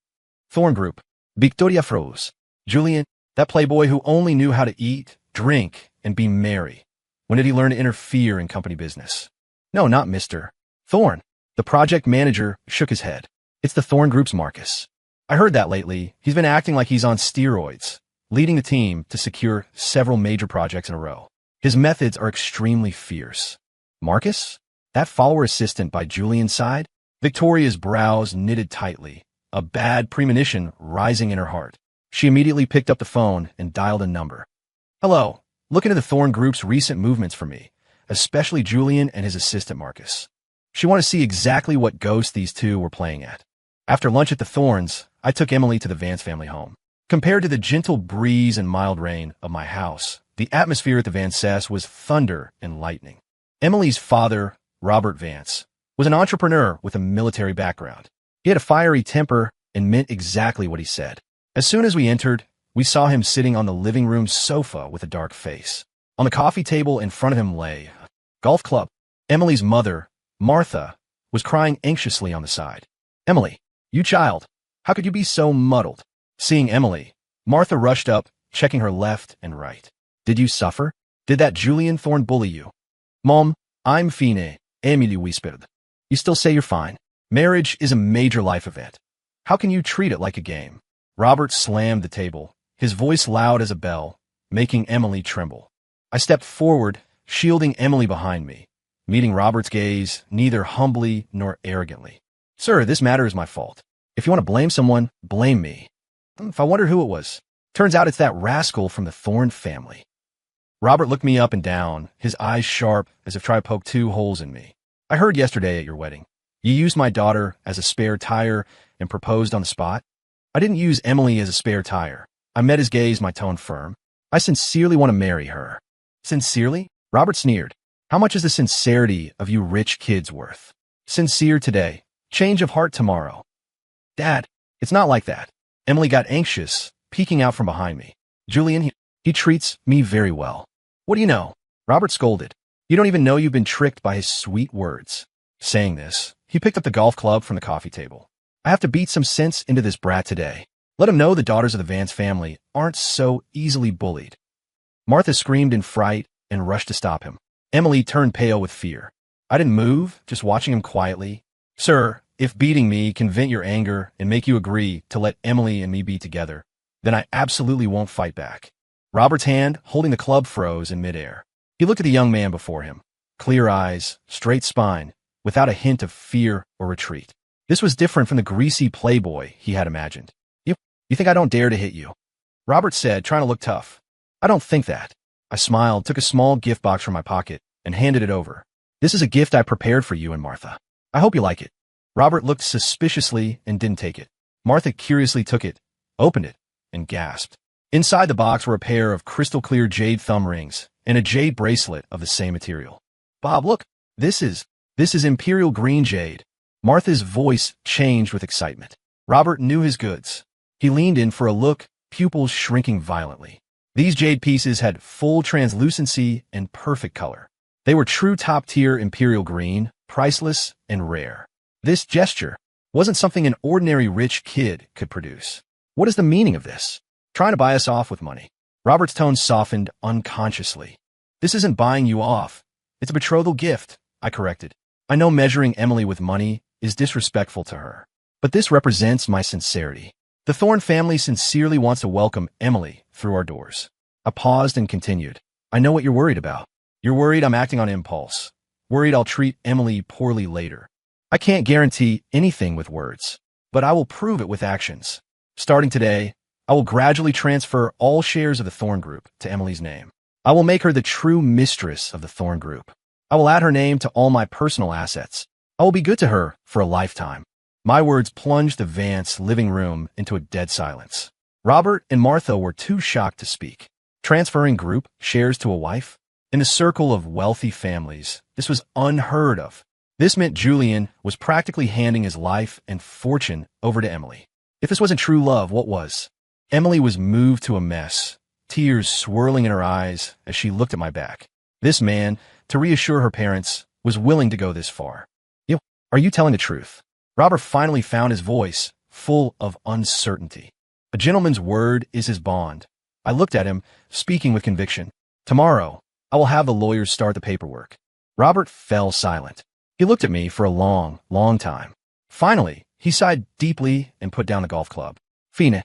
Thorn Group. Victoria froze. Julian, that playboy who only knew how to eat, drink, and be merry. When did he learn to interfere in company business? No, not Mr. Thorn. The project manager shook his head. It's the Thorn Group's Marcus. I heard that lately. He's been acting like he's on steroids, leading the team to secure several major projects in a row. His methods are extremely fierce. Marcus? That follower assistant by Julian's side? Victoria's brows knitted tightly, a bad premonition rising in her heart. She immediately picked up the phone and dialed a number. Hello, look into the Thorn Group's recent movements for me, especially Julian and his assistant Marcus. She wanted to see exactly what ghost these two were playing at. After lunch at the Thorns, I took Emily to the Vance family home. Compared to the gentle breeze and mild rain of my house, the atmosphere at the Vances was thunder and lightning. Emily's father, Robert Vance, was an entrepreneur with a military background. He had a fiery temper and meant exactly what he said. As soon as we entered, we saw him sitting on the living room sofa with a dark face. On the coffee table in front of him lay a golf club. Emily's mother, Martha, was crying anxiously on the side. Emily, you child, how could you be so muddled? Seeing Emily, Martha rushed up, checking her left and right. Did you suffer? Did that Julian Thorn bully you? Mom, I'm fine, Emily whispered. You still say you're fine. Marriage is a major life event. How can you treat it like a game? Robert slammed the table, his voice loud as a bell, making Emily tremble. I stepped forward, shielding Emily behind me, meeting Robert's gaze neither humbly nor arrogantly. Sir, this matter is my fault. If you want to blame someone, blame me. If I wonder who it was. Turns out it's that rascal from the Thorn family. Robert looked me up and down, his eyes sharp as if trying to poke 2 holes in me. I heard yesterday at your wedding. You used my daughter as a spare tire and proposed on the spot. I didn't use Emily as a spare tire. I met his gaze, my tone firm. I sincerely want to marry her. Sincerely? Robert sneered. How much is the sincerity of you rich kids worth? Sincere today, change of heart tomorrow. Dad, it's not like that. Emily got anxious, peeking out from behind me. Julian, he treats me very well. What do you know? Robert scolded. You don't even know you've been tricked by his sweet words. Saying this, he picked up the golf club from the coffee table. I have to beat some sense into this brat today. Let him know the daughters of the Vance family aren't so easily bullied. Martha screamed in fright and rushed to stop him. Emily turned pale with fear. I didn't move, just watching him quietly. Sir, if beating me can vent your anger and make you agree to let Emily and me be together, then I absolutely won't fight back. Robert's hand, holding the club, froze in midair. He looked at the young man before him. Clear eyes, straight spine, without a hint of fear or retreat. This was different from the greasy playboy he had imagined. You think I don't dare to hit you? Robert said, trying to look tough. I don't think that. I smiled, took a small gift box from my pocket, and handed it over. This is a gift I prepared for you and Martha. I hope you like it. Robert looked suspiciously and didn't take it. Martha curiously took it, opened it, and gasped. Inside the box were a pair of crystal-clear jade thumb rings and a jade bracelet of the same material. Bob, look, this is imperial green jade. Martha's voice changed with excitement. Robert knew his goods. He leaned in for a look, pupils shrinking violently. These jade pieces had full translucency and perfect color. They were true top-tier imperial green, priceless and rare. This gesture wasn't something an ordinary rich kid could produce. What is the meaning of this? Trying to buy us off with money. Robert's tone softened unconsciously. This isn't buying you off. It's a betrothal gift, I corrected. I know measuring Emily with money is disrespectful to her, but this represents my sincerity. The Thorne family sincerely wants to welcome Emily through our doors. I paused and continued. I know what you're worried about. You're worried I'm acting on impulse. Worried I'll treat Emily poorly later. I can't guarantee anything with words, but I will prove it with actions. Starting today, I will gradually transfer all shares of the Thorne Group to Emily's name. I will make her the true mistress of the Thorne Group. I will add her name to all my personal assets. I will be good to her for a lifetime. My words plunged the Vance living room into a dead silence. Robert and Martha were too shocked to speak. Transferring group shares to a wife? In the circle of wealthy families, this was unheard of. This meant Julian was practically handing his life and fortune over to Emily. If this wasn't true love, what was? Emily was moved to a mess, tears swirling in her eyes as she looked at my back. This man, to reassure her parents, was willing to go this far. Are you telling the truth? Robert finally found his voice, full of uncertainty. A gentleman's word is his bond. I looked at him, speaking with conviction. Tomorrow, I will have the lawyers start the paperwork. Robert fell silent. He looked at me for a long, long time. Finally, he sighed deeply and put down the golf club. Fine.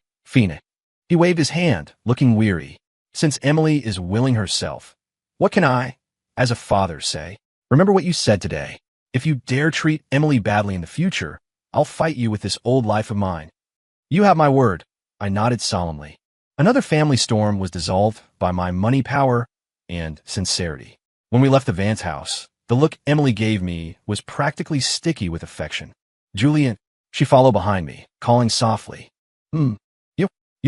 He waved his hand, looking weary. Since Emily is willing herself, what can I, as a father, say? Remember what you said today. If you dare treat Emily badly in the future, I'll fight you with this old life of mine. You have my word. I nodded solemnly. Another family storm was dissolved by my money power and sincerity. When we left the Vance house, the look Emily gave me was practically sticky with affection. Julian, she followed behind me, calling softly. You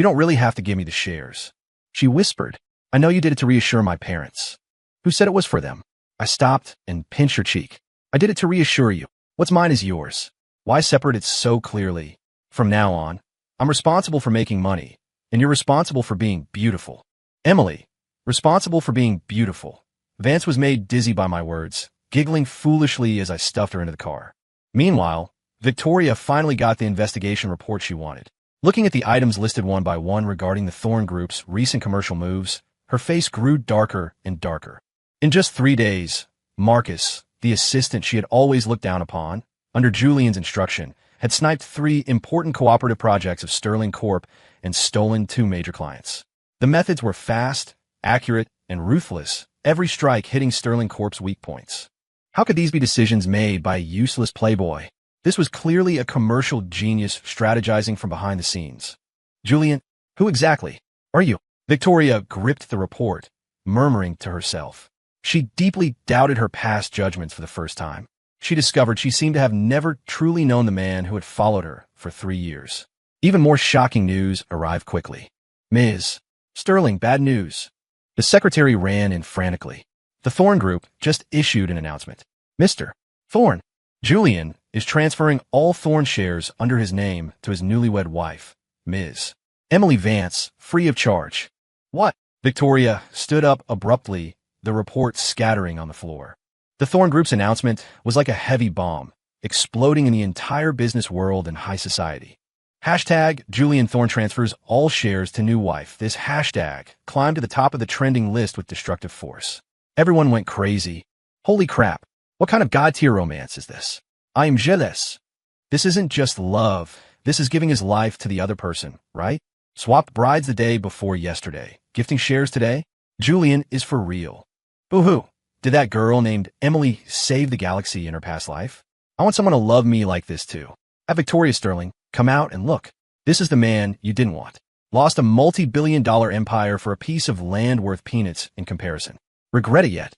don't really have to give me the shares. She whispered. I know you did it to reassure my parents. Who said it was for them? I stopped and pinched her cheek. I did it to reassure you. What's mine is yours. Why separate it so clearly? From now on, I'm responsible for making money, and you're responsible for being beautiful. Emily, responsible for being beautiful. Vance was made dizzy by my words, giggling foolishly as I stuffed her into the car. Meanwhile, Victoria finally got the investigation report she wanted. Looking at the items listed one by one regarding the Thorne Group's recent commercial moves, her face grew darker and darker. In just 3 days, Marcus, the assistant she had always looked down upon, under Julian's instruction, had sniped 3 important cooperative projects of Sterling Corp and stolen 2 major clients. The methods were fast, accurate, and ruthless, every strike hitting Sterling Corp's weak points. How could these be decisions made by a useless playboy? This was clearly a commercial genius strategizing from behind the scenes. Julian, who exactly are you? Victoria gripped the report, murmuring to herself. She deeply doubted her past judgments for the first time. She discovered she seemed to have never truly known the man who had followed her for 3 years. Even more shocking news arrived quickly. Ms. Sterling, bad news. The secretary ran in frantically. The Thorne Group just issued an announcement. Mr. Thorne, Julian, is transferring all Thorne shares under his name to his newlywed wife, Ms. Emily Vance, free of charge. What? Victoria stood up abruptly, the report scattering on the floor. The Thorne Group's announcement was like a heavy bomb, exploding in the entire business world and high society. Hashtag Julian Thorne transfers all shares to new wife. This hashtag climbed to the top of the trending list with destructive force. Everyone went crazy. Holy crap, what kind of god-tier romance is this? I am jealous. This isn't just love, this is giving his life to the other person, right? Swapped brides the day before yesterday. Gifting shares today? Julian is for real. Boo-hoo. Did that girl named Emily save the galaxy in her past life? I want someone to love me like this too. At Victoria Sterling, come out and look. This is the man you didn't want. Lost a multi-billion-dollar empire for a piece of land worth peanuts in comparison. Regret it yet?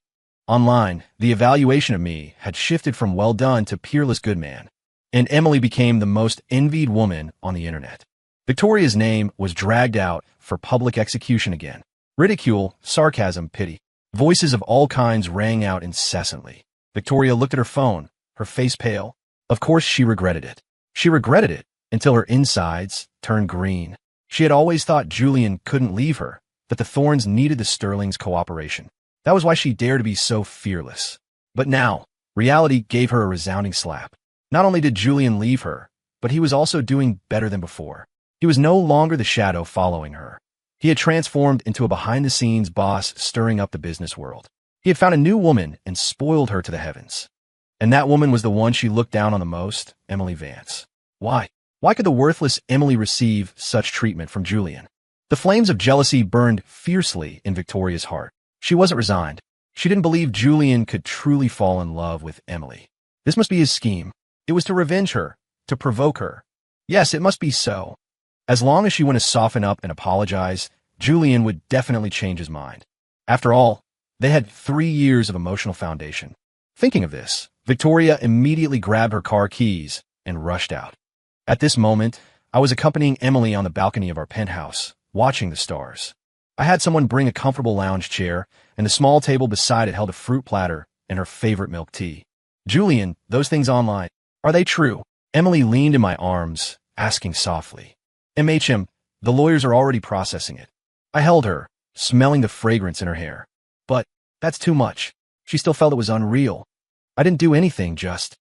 Online, the evaluation of me had shifted from well done to peerless good man, and Emily became the most envied woman on the internet. Victoria's name was dragged out for public execution again. Ridicule, sarcasm, pity. Voices of all kinds rang out incessantly. Victoria looked at her phone, her face pale. Of course she regretted it. She regretted it until her insides turned green. She had always thought Julian couldn't leave her, that the Thornes needed the Sterling's cooperation. That was why she dared to be so fearless. But now, reality gave her a resounding slap. Not only did Julian leave her, but he was also doing better than before. He was no longer the shadow following her. He had transformed into a behind-the-scenes boss stirring up the business world. He had found a new woman and spoiled her to the heavens. And that woman was the one she looked down on the most, Emily Vance. Why? Why could the worthless Emily receive such treatment from Julian? The flames of jealousy burned fiercely in Victoria's heart. She wasn't resigned. She didn't believe Julian could truly fall in love with Emily. This must be his scheme. It was to revenge her, to provoke her. Yes, it must be so. As long as she went to soften up and apologize, Julian would definitely change his mind. After all, they had 3 years of emotional foundation. Thinking of this, Victoria immediately grabbed her car keys and rushed out. At this moment, I was accompanying Emily on the balcony of our penthouse, watching the stars. I had someone bring a comfortable lounge chair, and the small table beside it held a fruit platter and her favorite milk tea. Julian, those things online, are they true? Emily leaned in my arms, asking softly. The lawyers are already processing it. I held her, smelling the fragrance in her hair. But that's too much. She still felt it was unreal. I didn't do anything, just.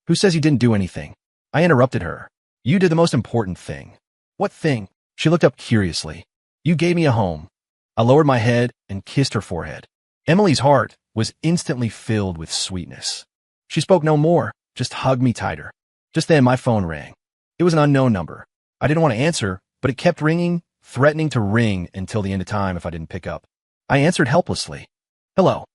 Who says you didn't do anything? I interrupted her. You did the most important thing. What thing? She looked up curiously. You gave me a home. I lowered my head and kissed her forehead. Emily's heart was instantly filled with sweetness. She spoke no more, just hugged me tighter. Just then my phone rang. It was an unknown number. I didn't want to answer, but it kept ringing, threatening to ring until the end of time if I didn't pick up. I answered helplessly. Hello.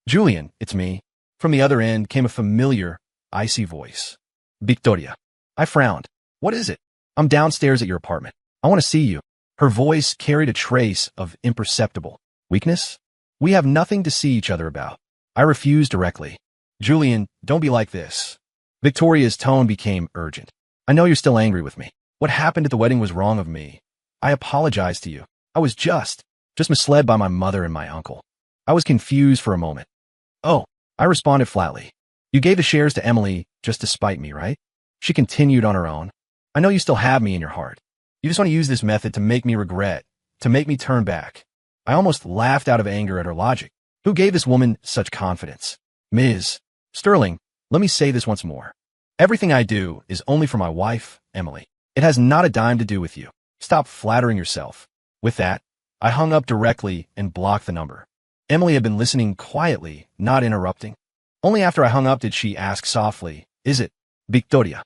Julian, it's me. From the other end came a familiar, icy voice. Victoria. I frowned. What is it? I'm downstairs at your apartment. I want to see you. Her voice carried a trace of imperceptible weakness. We have nothing to see each other about. I refused directly. Julian, don't be like this. Victoria's tone became urgent. I know you're still angry with me. What happened at the wedding was wrong of me. I apologize to you. I was just misled by my mother and my uncle. I was confused for a moment. Oh, I responded flatly. You gave the shares to Emily just to spite me, right? She continued on her own. I know you still have me in your heart. You just want to use this method to make me regret, to make me turn back. I almost laughed out of anger at her logic. Who gave this woman such confidence? Ms. Sterling, let me say this once more. Everything I do is only for my wife, Emily. It has not a dime to do with you. Stop flattering yourself. With that, I hung up directly and blocked the number. Emily had been listening quietly, not interrupting. Only after I hung up did she ask softly, Is it Victoria?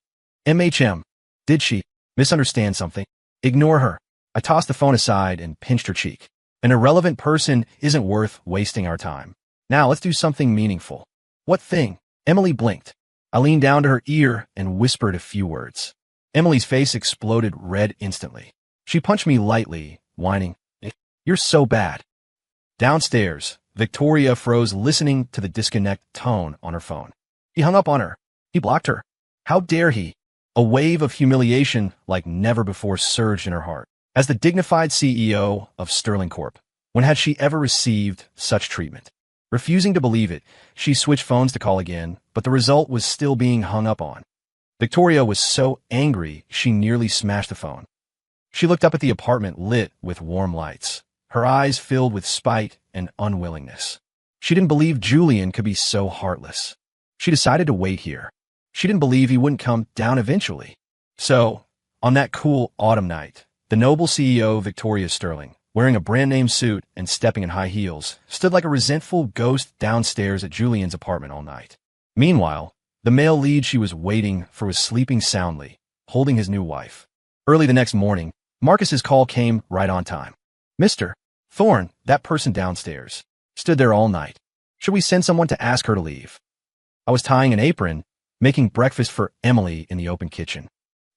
Did she misunderstand something? Ignore her. I tossed the phone aside and pinched her cheek. An irrelevant person isn't worth wasting our time. Now let's do something meaningful. What thing? Emily blinked. I leaned down to her ear and whispered a few words. Emily's face exploded red instantly. She punched me lightly, whining, You're so bad. Downstairs, Victoria froze listening to the disconnect tone on her phone. He hung up on her. He blocked her. How dare he? A wave of humiliation like never before surged in her heart. As the dignified CEO of Sterling Corp, when had she ever received such treatment? Refusing to believe it, she switched phones to call again, but the result was still being hung up on. Victoria was so angry she nearly smashed the phone. She looked up at the apartment lit with warm lights, her eyes filled with spite and unwillingness. She didn't believe Julian could be so heartless. She decided to wait here. She didn't believe he wouldn't come down eventually. So, on that cool autumn night, the noble CEO Victoria Sterling, wearing a brand-name suit and stepping in high heels, stood like a resentful ghost downstairs at Julian's apartment all night. Meanwhile, the male lead she was waiting for was sleeping soundly, holding his new wife. Early the next morning, Marcus's call came right on time. Mr. Thorne, that person downstairs, stood there all night. Should we send someone to ask her to leave? I was tying an apron, making breakfast for Emily in the open kitchen.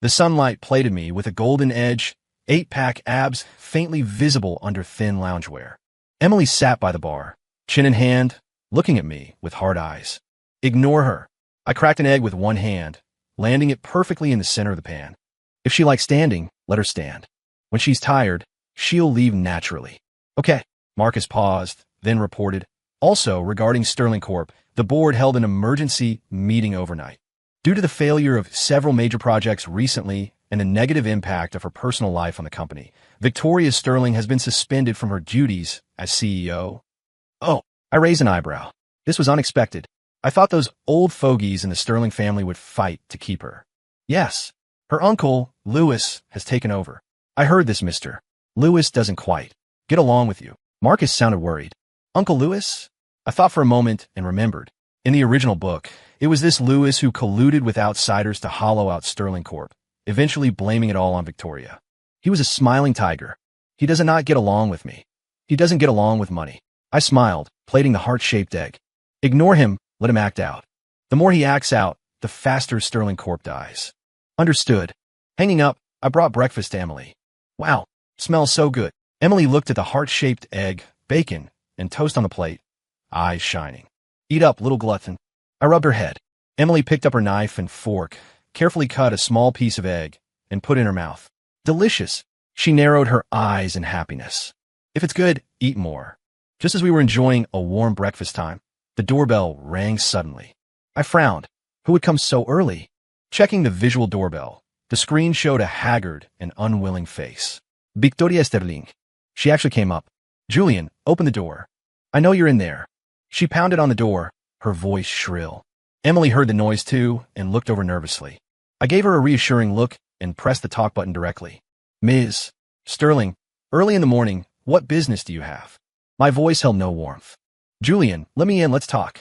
The sunlight plated me with a golden edge, 8-pack abs faintly visible under thin loungewear. Emily sat by the bar, chin in hand, looking at me with hard eyes. Ignore her. I cracked an egg with one hand, landing it perfectly in the center of the pan. If she likes standing, let her stand. When she's tired, she'll leave naturally. Okay. Marcus paused, then reported. Also, regarding Sterling Corp., the board held an emergency meeting overnight. Due to the failure of several major projects recently and the negative impact of her personal life on the company, Victoria Sterling has been suspended from her duties as CEO. Oh, I raised an eyebrow. This was unexpected. I thought those old fogies in the Sterling family would fight to keep her. Yes, her uncle, Lewis, has taken over. I heard this, Mr. Lewis doesn't quite get along with you. Marcus sounded worried. Uncle Lewis? I thought for a moment and remembered. In the original book, it was this Lewis who colluded with outsiders to hollow out Sterling Corp. eventually blaming it all on Victoria. He was a smiling tiger. He does not get along with me. He doesn't get along with money. I smiled, plating the heart-shaped egg. Ignore him, let him act out. The more he acts out, the faster Sterling Corp dies. Understood. Hanging up, I brought breakfast to Emily. Wow, smells so good. Emily looked at the heart-shaped egg, bacon, and toast on the plate, eyes shining. Eat up, little glutton. I rubbed her head. Emily picked up her knife and fork, carefully cut a small piece of egg, and put it in her mouth. Delicious. She narrowed her eyes in happiness. If it's good, eat more. Just as we were enjoying a warm breakfast time, the doorbell rang suddenly. I frowned. Who had come so early? Checking the visual doorbell, the screen showed a haggard and unwilling face. Victoria Sterling. She actually came up. Julian, open the door. I know you're in there. She pounded on the door, her voice shrill. Emily heard the noise too and looked over nervously. I gave her a reassuring look and pressed the talk button directly. Ms. Sterling, early in the morning, what business do you have? My voice held no warmth. Julian, let me in, let's talk.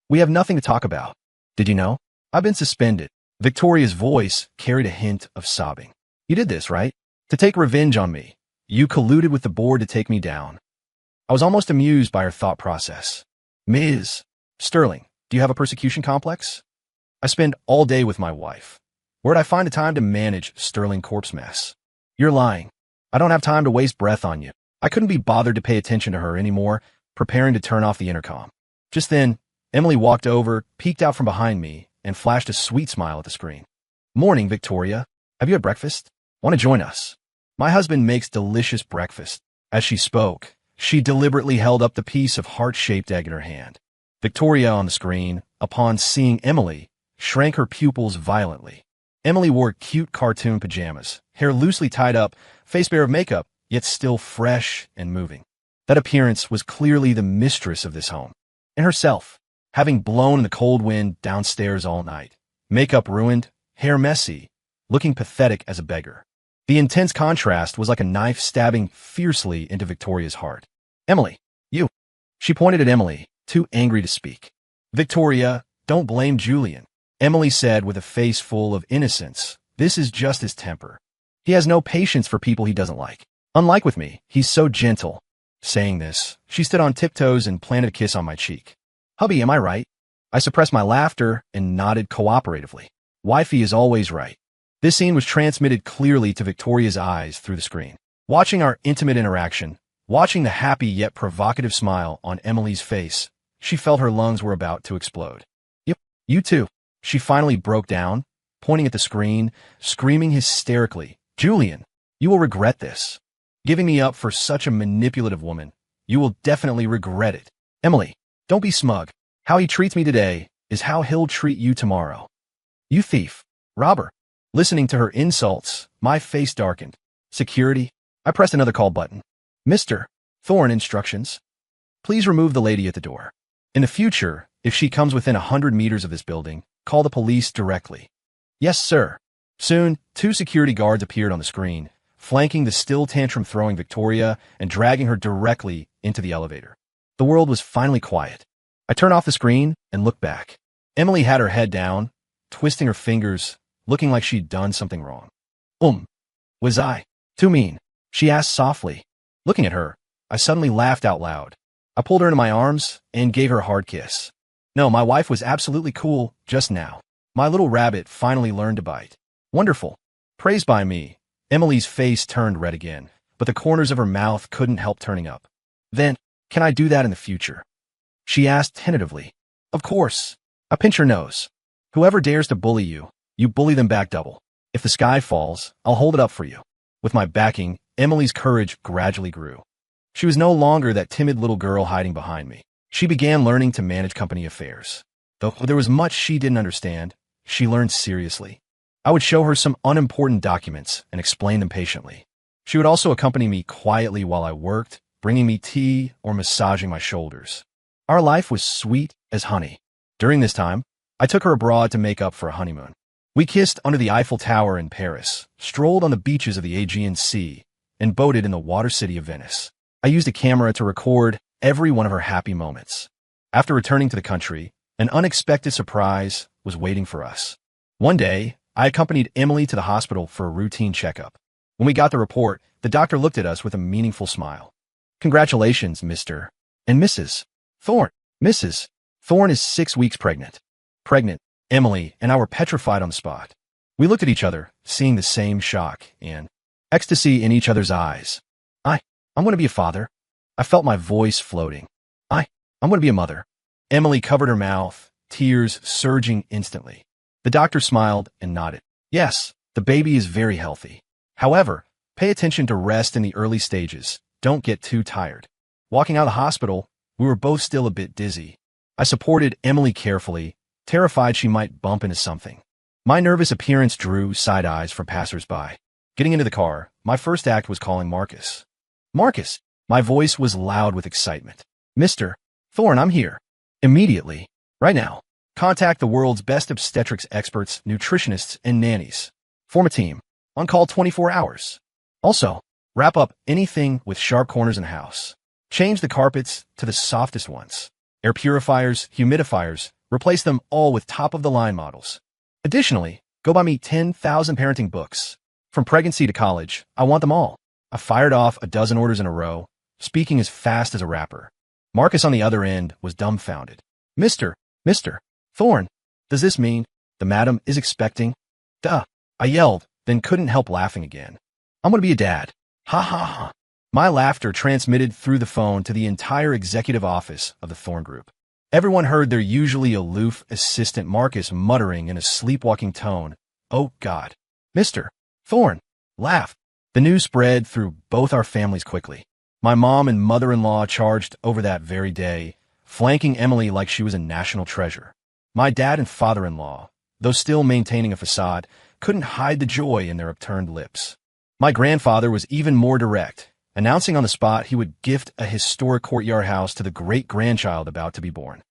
We have nothing to talk about. Did you know? I've been suspended. Victoria's voice carried a hint of sobbing. You did this, right? To take revenge on me. You colluded with the board to take me down. I was almost amused by her thought process. Ms. Sterling, do you have a persecution complex? I spend all day with my wife. Where'd I find the time to manage Sterling Corp's mess? You're lying. I don't have time to waste breath on you. I couldn't be bothered to pay attention to her anymore, preparing to turn off the intercom. Just then, Emily walked over, peeked out from behind me, and flashed a sweet smile at the screen. Morning, Victoria. Have you had breakfast? Want to join us? My husband makes delicious breakfast. As she spoke, she deliberately held up the piece of heart-shaped egg in her hand. Victoria on the screen, upon seeing Emily, shrank her pupils violently. Emily wore cute cartoon pajamas, hair loosely tied up, face bare of makeup, yet still fresh and moving. That appearance was clearly the mistress of this home. And herself, having blown in the cold wind downstairs all night, makeup ruined, hair messy, looking pathetic as a beggar. The intense contrast was like a knife stabbing fiercely into Victoria's heart. Emily, you. She pointed at Emily, too angry to speak. Victoria, don't blame Julian. Emily said with a face full of innocence, this is just his temper. He has no patience for people he doesn't like. Unlike with me, he's so gentle. Saying this, she stood on tiptoes and planted a kiss on my cheek. Hubby, am I right? I suppressed my laughter and nodded cooperatively. Wifey is always right. This scene was transmitted clearly to Victoria's eyes through the screen. Watching our intimate interaction, watching the happy yet provocative smile on Emily's face, she felt her lungs were about to explode. Yep, you too. She finally broke down, pointing at the screen, screaming hysterically, Julian, you will regret this. Giving me up for such a manipulative woman. You will definitely regret it. Emily, don't be smug. How he treats me today is how he'll treat you tomorrow. You thief. Robber. Listening to her insults, my face darkened. Security. I pressed another call button. Mr. Thorne, instructions. Please remove the lady at the door. In the future, if she comes within 100 meters of this building, call the police directly. Yes, sir. Soon, 2 security guards appeared on the screen, flanking the still tantrum-throwing Victoria and dragging her directly into the elevator. The world was finally quiet. I turned off the screen and looked back. Emily had her head down, twisting her fingers, looking like she'd done something wrong. Was I too mean? She asked softly. Looking at her, I suddenly laughed out loud. I pulled her into my arms and gave her a hard kiss. No, my wife was absolutely cool just now. My little rabbit finally learned to bite. Wonderful. Praised by me. Emily's face turned red again, but the corners of her mouth couldn't help turning up. Then, can I do that in the future? She asked tentatively. Of course. I pinch her nose. Whoever dares to bully you, you bully them back double. If the sky falls, I'll hold it up for you. With my backing, Emily's courage gradually grew. She was no longer that timid little girl hiding behind me. She began learning to manage company affairs. Though there was much she didn't understand, she learned seriously. I would show her some unimportant documents and explain them patiently. She would also accompany me quietly while I worked, bringing me tea or massaging my shoulders. Our life was sweet as honey. During this time, I took her abroad to make up for a honeymoon. We kissed under the Eiffel Tower in Paris, strolled on the beaches of the Aegean Sea, and boated in the water city of Venice. I used a camera to record every one of her happy moments. After returning to the country, an unexpected surprise was waiting for us. One day, I accompanied Emily to the hospital for a routine checkup. When we got the report, the doctor looked at us with a meaningful smile. Congratulations, Mr. and Mrs. Thorne. Mrs. Thorne is 6 weeks pregnant. Pregnant, Emily and I were petrified on the spot. We looked at each other, seeing the same shock and ecstasy in each other's eyes. I'm going to be a father. I felt my voice floating. I'm going to be a mother. Emily covered her mouth, tears surging instantly. The doctor smiled and nodded. Yes, the baby is very healthy. However, pay attention to rest in the early stages. Don't get too tired. Walking out of the hospital, we were both still a bit dizzy. I supported Emily carefully, terrified she might bump into something. My nervous appearance drew side eyes from passers-by. Getting into the car, my first act was calling Marcus. Marcus! My voice was loud with excitement. Mr. Thorne, I'm here. Immediately. Right now. Contact the world's best obstetrics experts, nutritionists, and nannies. Form a team. On call 24 hours. Also, wrap up anything with sharp corners in the house. Change the carpets to the softest ones. Air purifiers, humidifiers, replace them all with top-of-the-line models. Additionally, go buy me 10,000 parenting books. From pregnancy to college, I want them all. I fired off a dozen orders in a row, speaking as fast as a rapper. Marcus on the other end was dumbfounded. Mr. Thorne, does this mean the madam is expecting? Duh, I yelled, then couldn't help laughing again. I'm going to be a dad. Ha ha ha. My laughter transmitted through the phone to the entire executive office of the Thorne Group. Everyone heard their usually aloof assistant Marcus muttering in a sleepwalking tone, "Oh God." Mr. Thorne laughed. The news spread through both our families quickly. My mom and mother-in-law charged over that very day, flanking Emily like she was a national treasure. My dad and father-in-law, though still maintaining a facade, couldn't hide the joy in their upturned lips. My grandfather was even more direct, announcing on the spot he would gift a historic courtyard house to the great-grandchild about to be born.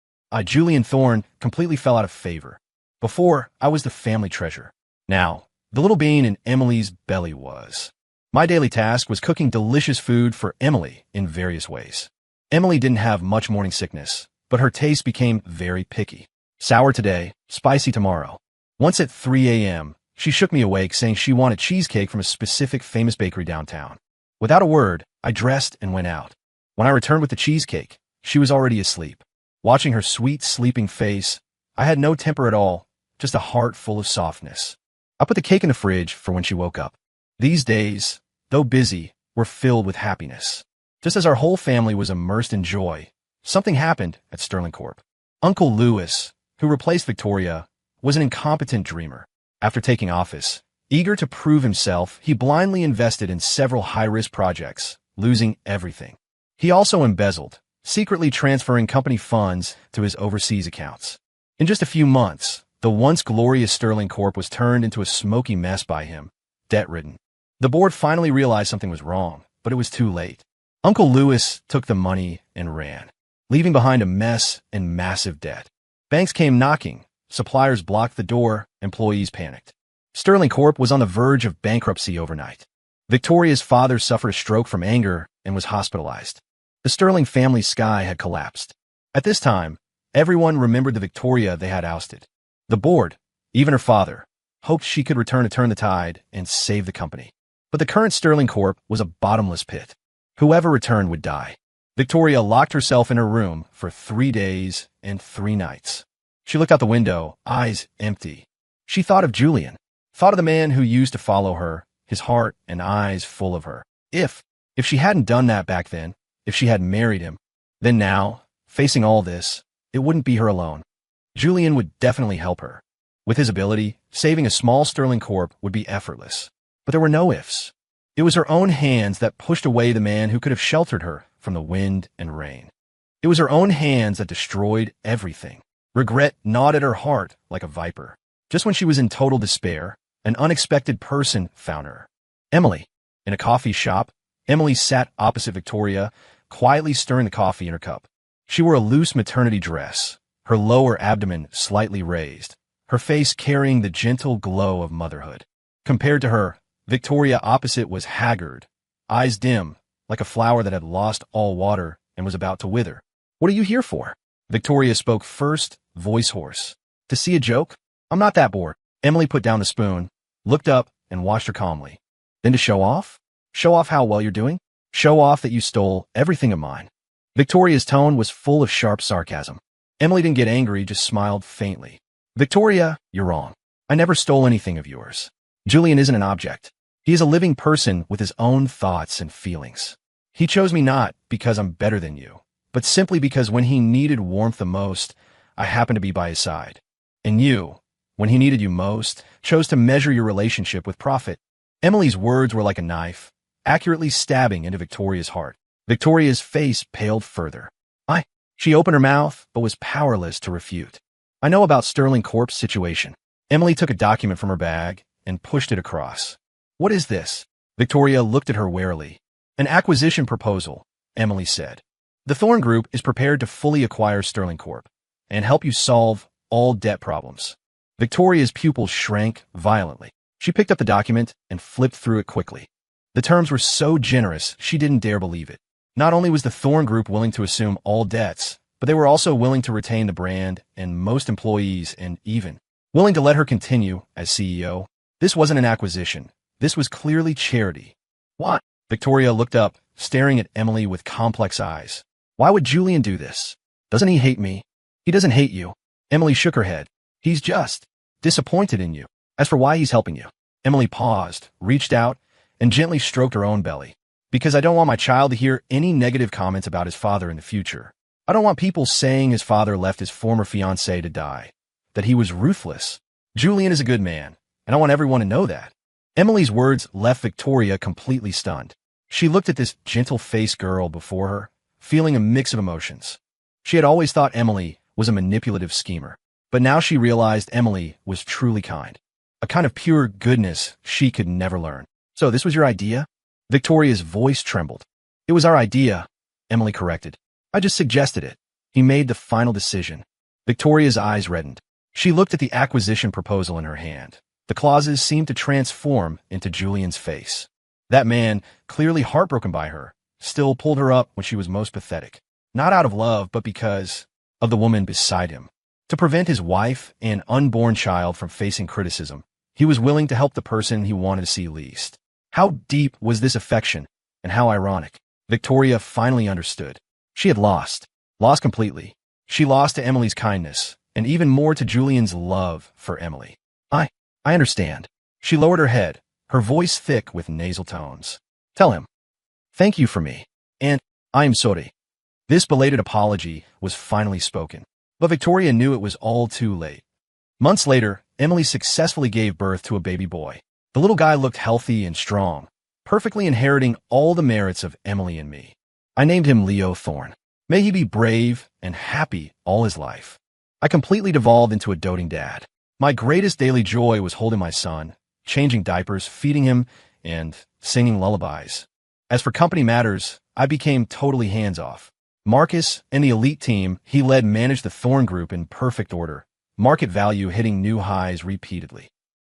Julian Thorne completely fell out of favor. Before, I was the family treasure. Now, the little bean in Emily's belly was. My daily task was cooking delicious food for Emily in various ways. Emily didn't have much morning sickness, but her taste became very picky. Sour today, spicy tomorrow. Once at 3 a.m., she shook me awake saying she wanted cheesecake from a specific famous bakery downtown. Without a word, I dressed and went out. When I returned with the cheesecake, she was already asleep. Watching her sweet, sleeping face, I had no temper at all, just a heart full of softness. I put the cake in the fridge for when she woke up. These days, though busy, were filled with happiness. Just as our whole family was immersed in joy, something happened at Sterling Corp. Uncle Lewis, who replaced Victoria, was an incompetent dreamer. After taking office, eager to prove himself, he blindly invested in several high-risk projects, losing everything. He also embezzled, secretly transferring company funds to his overseas accounts. In just a few months, the once glorious Sterling Corp was turned into a smoky mess by him, debt-ridden. The board finally realized something was wrong, but it was too late. Uncle Lewis took the money and ran, leaving behind a mess and massive debt. Banks came knocking, suppliers blocked the door, employees panicked. Sterling Corp was on the verge of bankruptcy overnight. Victoria's father suffered a stroke from anger and was hospitalized. The Sterling family's sky had collapsed. At this time, everyone remembered the Victoria they had ousted. The board, even her father, hoped she could return to turn the tide and save the company. But the current Sterling Corp was a bottomless pit. Whoever returned would die. Victoria locked herself in her room for 3 days and 3 nights. She looked out the window, eyes empty. She thought of Julian, thought of the man who used to follow her, his heart and eyes full of her. If she hadn't done that back then, if she had married him, then now, facing all this, it wouldn't be her alone. Julian would definitely help her. With his ability, saving a small Sterling Corp would be effortless. But there were no ifs. It was her own hands that pushed away the man who could have sheltered her from the wind and rain. It was her own hands that destroyed everything. Regret gnawed at her heart like a viper. Just when she was in total despair, an unexpected person found her. Emily. In a coffee shop, Emily sat opposite Victoria, quietly stirring the coffee in her cup. She wore a loose maternity dress, her lower abdomen slightly raised, her face carrying the gentle glow of motherhood. Compared to her, Victoria opposite was haggard, eyes dim, like a flower that had lost all water and was about to wither. "What are you here for?" Victoria spoke first, voice hoarse. "To see a joke? I'm not that bored." Emily put down the spoon, looked up, and watched her calmly. Then to show off? Show off how well you're doing? Show off that you stole everything of mine. Victoria's tone was full of sharp sarcasm. Emily didn't get angry, just smiled faintly. Victoria, you're wrong. I never stole anything of yours. Julian isn't an object. He is a living person with his own thoughts and feelings. He chose me not because I'm better than you, but simply because when he needed warmth the most, I happened to be by his side. And you, when he needed you most, chose to measure your relationship with profit. Emily's words were like a knife, accurately stabbing into Victoria's heart. Victoria's face paled further. She opened her mouth, but was powerless to refute. I know about Sterling Corp's situation. Emily took a document from her bag and pushed it across. What is this? Victoria looked at her warily. An acquisition proposal, Emily said. The Thorn Group is prepared to fully acquire Sterling Corp and help you solve all debt problems. Victoria's pupils shrank violently. She picked up the document and flipped through it quickly. The terms were so generous, she didn't dare believe it. Not only was the Thorn Group willing to assume all debts, but they were also willing to retain the brand and most employees and even willing to let her continue as CEO. This wasn't an acquisition. This was clearly charity. What? Victoria looked up, staring at Emily with complex eyes. Why would Julian do this? Doesn't he hate me? He doesn't hate you. Emily shook her head. He's just disappointed in you. As for why he's helping you, Emily paused, reached out, and gently stroked her own belly. Because I don't want my child to hear any negative comments about his father in the future. I don't want people saying his father left his former fiancée to die, that he was ruthless. Julian is a good man, and I want everyone to know that. Emily's words left Victoria completely stunned. She looked at this gentle-faced girl before her, feeling a mix of emotions. She had always thought Emily was a manipulative schemer, but now she realized Emily was truly kind. A kind of pure goodness she could never learn. So this was your idea? Victoria's voice trembled. It was our idea, Emily corrected. I just suggested it. He made the final decision. Victoria's eyes reddened. She looked at the acquisition proposal in her hand. The clauses seemed to transform into Julian's face. That man, clearly heartbroken by her, still pulled her up when she was most pathetic. Not out of love, but because of the woman beside him. To prevent his wife and unborn child from facing criticism, he was willing to help the person he wanted to see least. How deep was this affection, and how ironic. Victoria finally understood. She had lost completely. She lost to Emily's kindness, and even more to Julian's love for Emily. I understand. She lowered her head, her voice thick with nasal tones. Tell him. Thank you for me. And I'm sorry. This belated apology was finally spoken. But Victoria knew it was all too late. Months later, Emily successfully gave birth to a baby boy. The little guy looked healthy and strong, perfectly inheriting all the merits of Emily and me. I named him Leo Thorn. May he be brave and happy all his life. I completely devolved into a doting dad. My greatest daily joy was holding my son, changing diapers, feeding him, and singing lullabies. As for company matters, I became totally hands-off. Marcus and the elite team he led managed the Thorn Group in perfect order, market value hitting new highs repeatedly.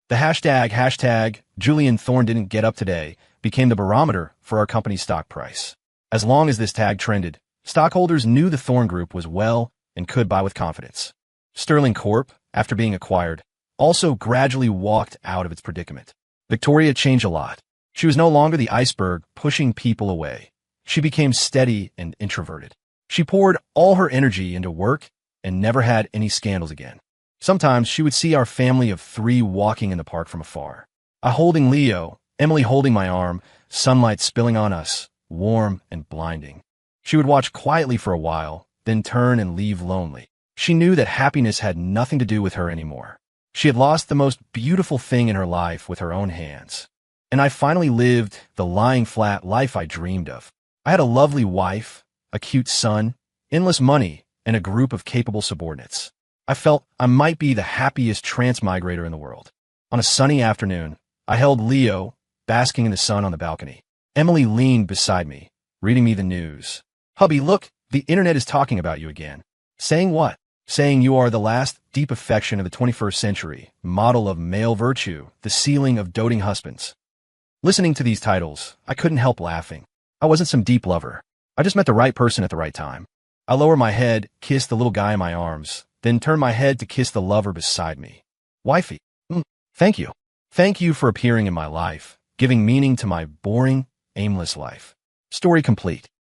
The hashtag Julian Thorn didn't get up today became the barometer for our company's stock price. As long as this tag trended, stockholders knew the Thorn Group was well and could buy with confidence. Sterling Corp, after being acquired, also gradually walked out of its predicament. Victoria changed a lot. She was no longer the iceberg pushing people away. She became steady and introverted. She poured all her energy into work and never had any scandals again. Sometimes she would see our family of 3 walking in the park from afar. I holding Leo, Emily holding my arm, sunlight spilling on us, warm and blinding. She would watch quietly for a while, then turn and leave lonely. She knew that happiness had nothing to do with her anymore. She had lost the most beautiful thing in her life with her own hands. And I finally lived the lying flat life I dreamed of. I had a lovely wife, a cute son, endless money, and a group of capable subordinates. I felt I might be the happiest transmigrator in the world. On a sunny afternoon, I held Leo, basking in the sun on the balcony. Emily leaned beside me, reading me the news. Hubby, look, the internet is talking about you again. Saying what? Saying you are the last deep affection of the 21st century, model of male virtue, the ceiling of doting husbands. Listening to these titles, I couldn't help laughing. I wasn't some deep lover. I just met the right person at the right time. I lowered my head, kissed the little guy in my arms, then turned my head to kiss the lover beside me. Wifey. Thank you. Thank you for appearing in my life, giving meaning to my boring, aimless life. Story complete.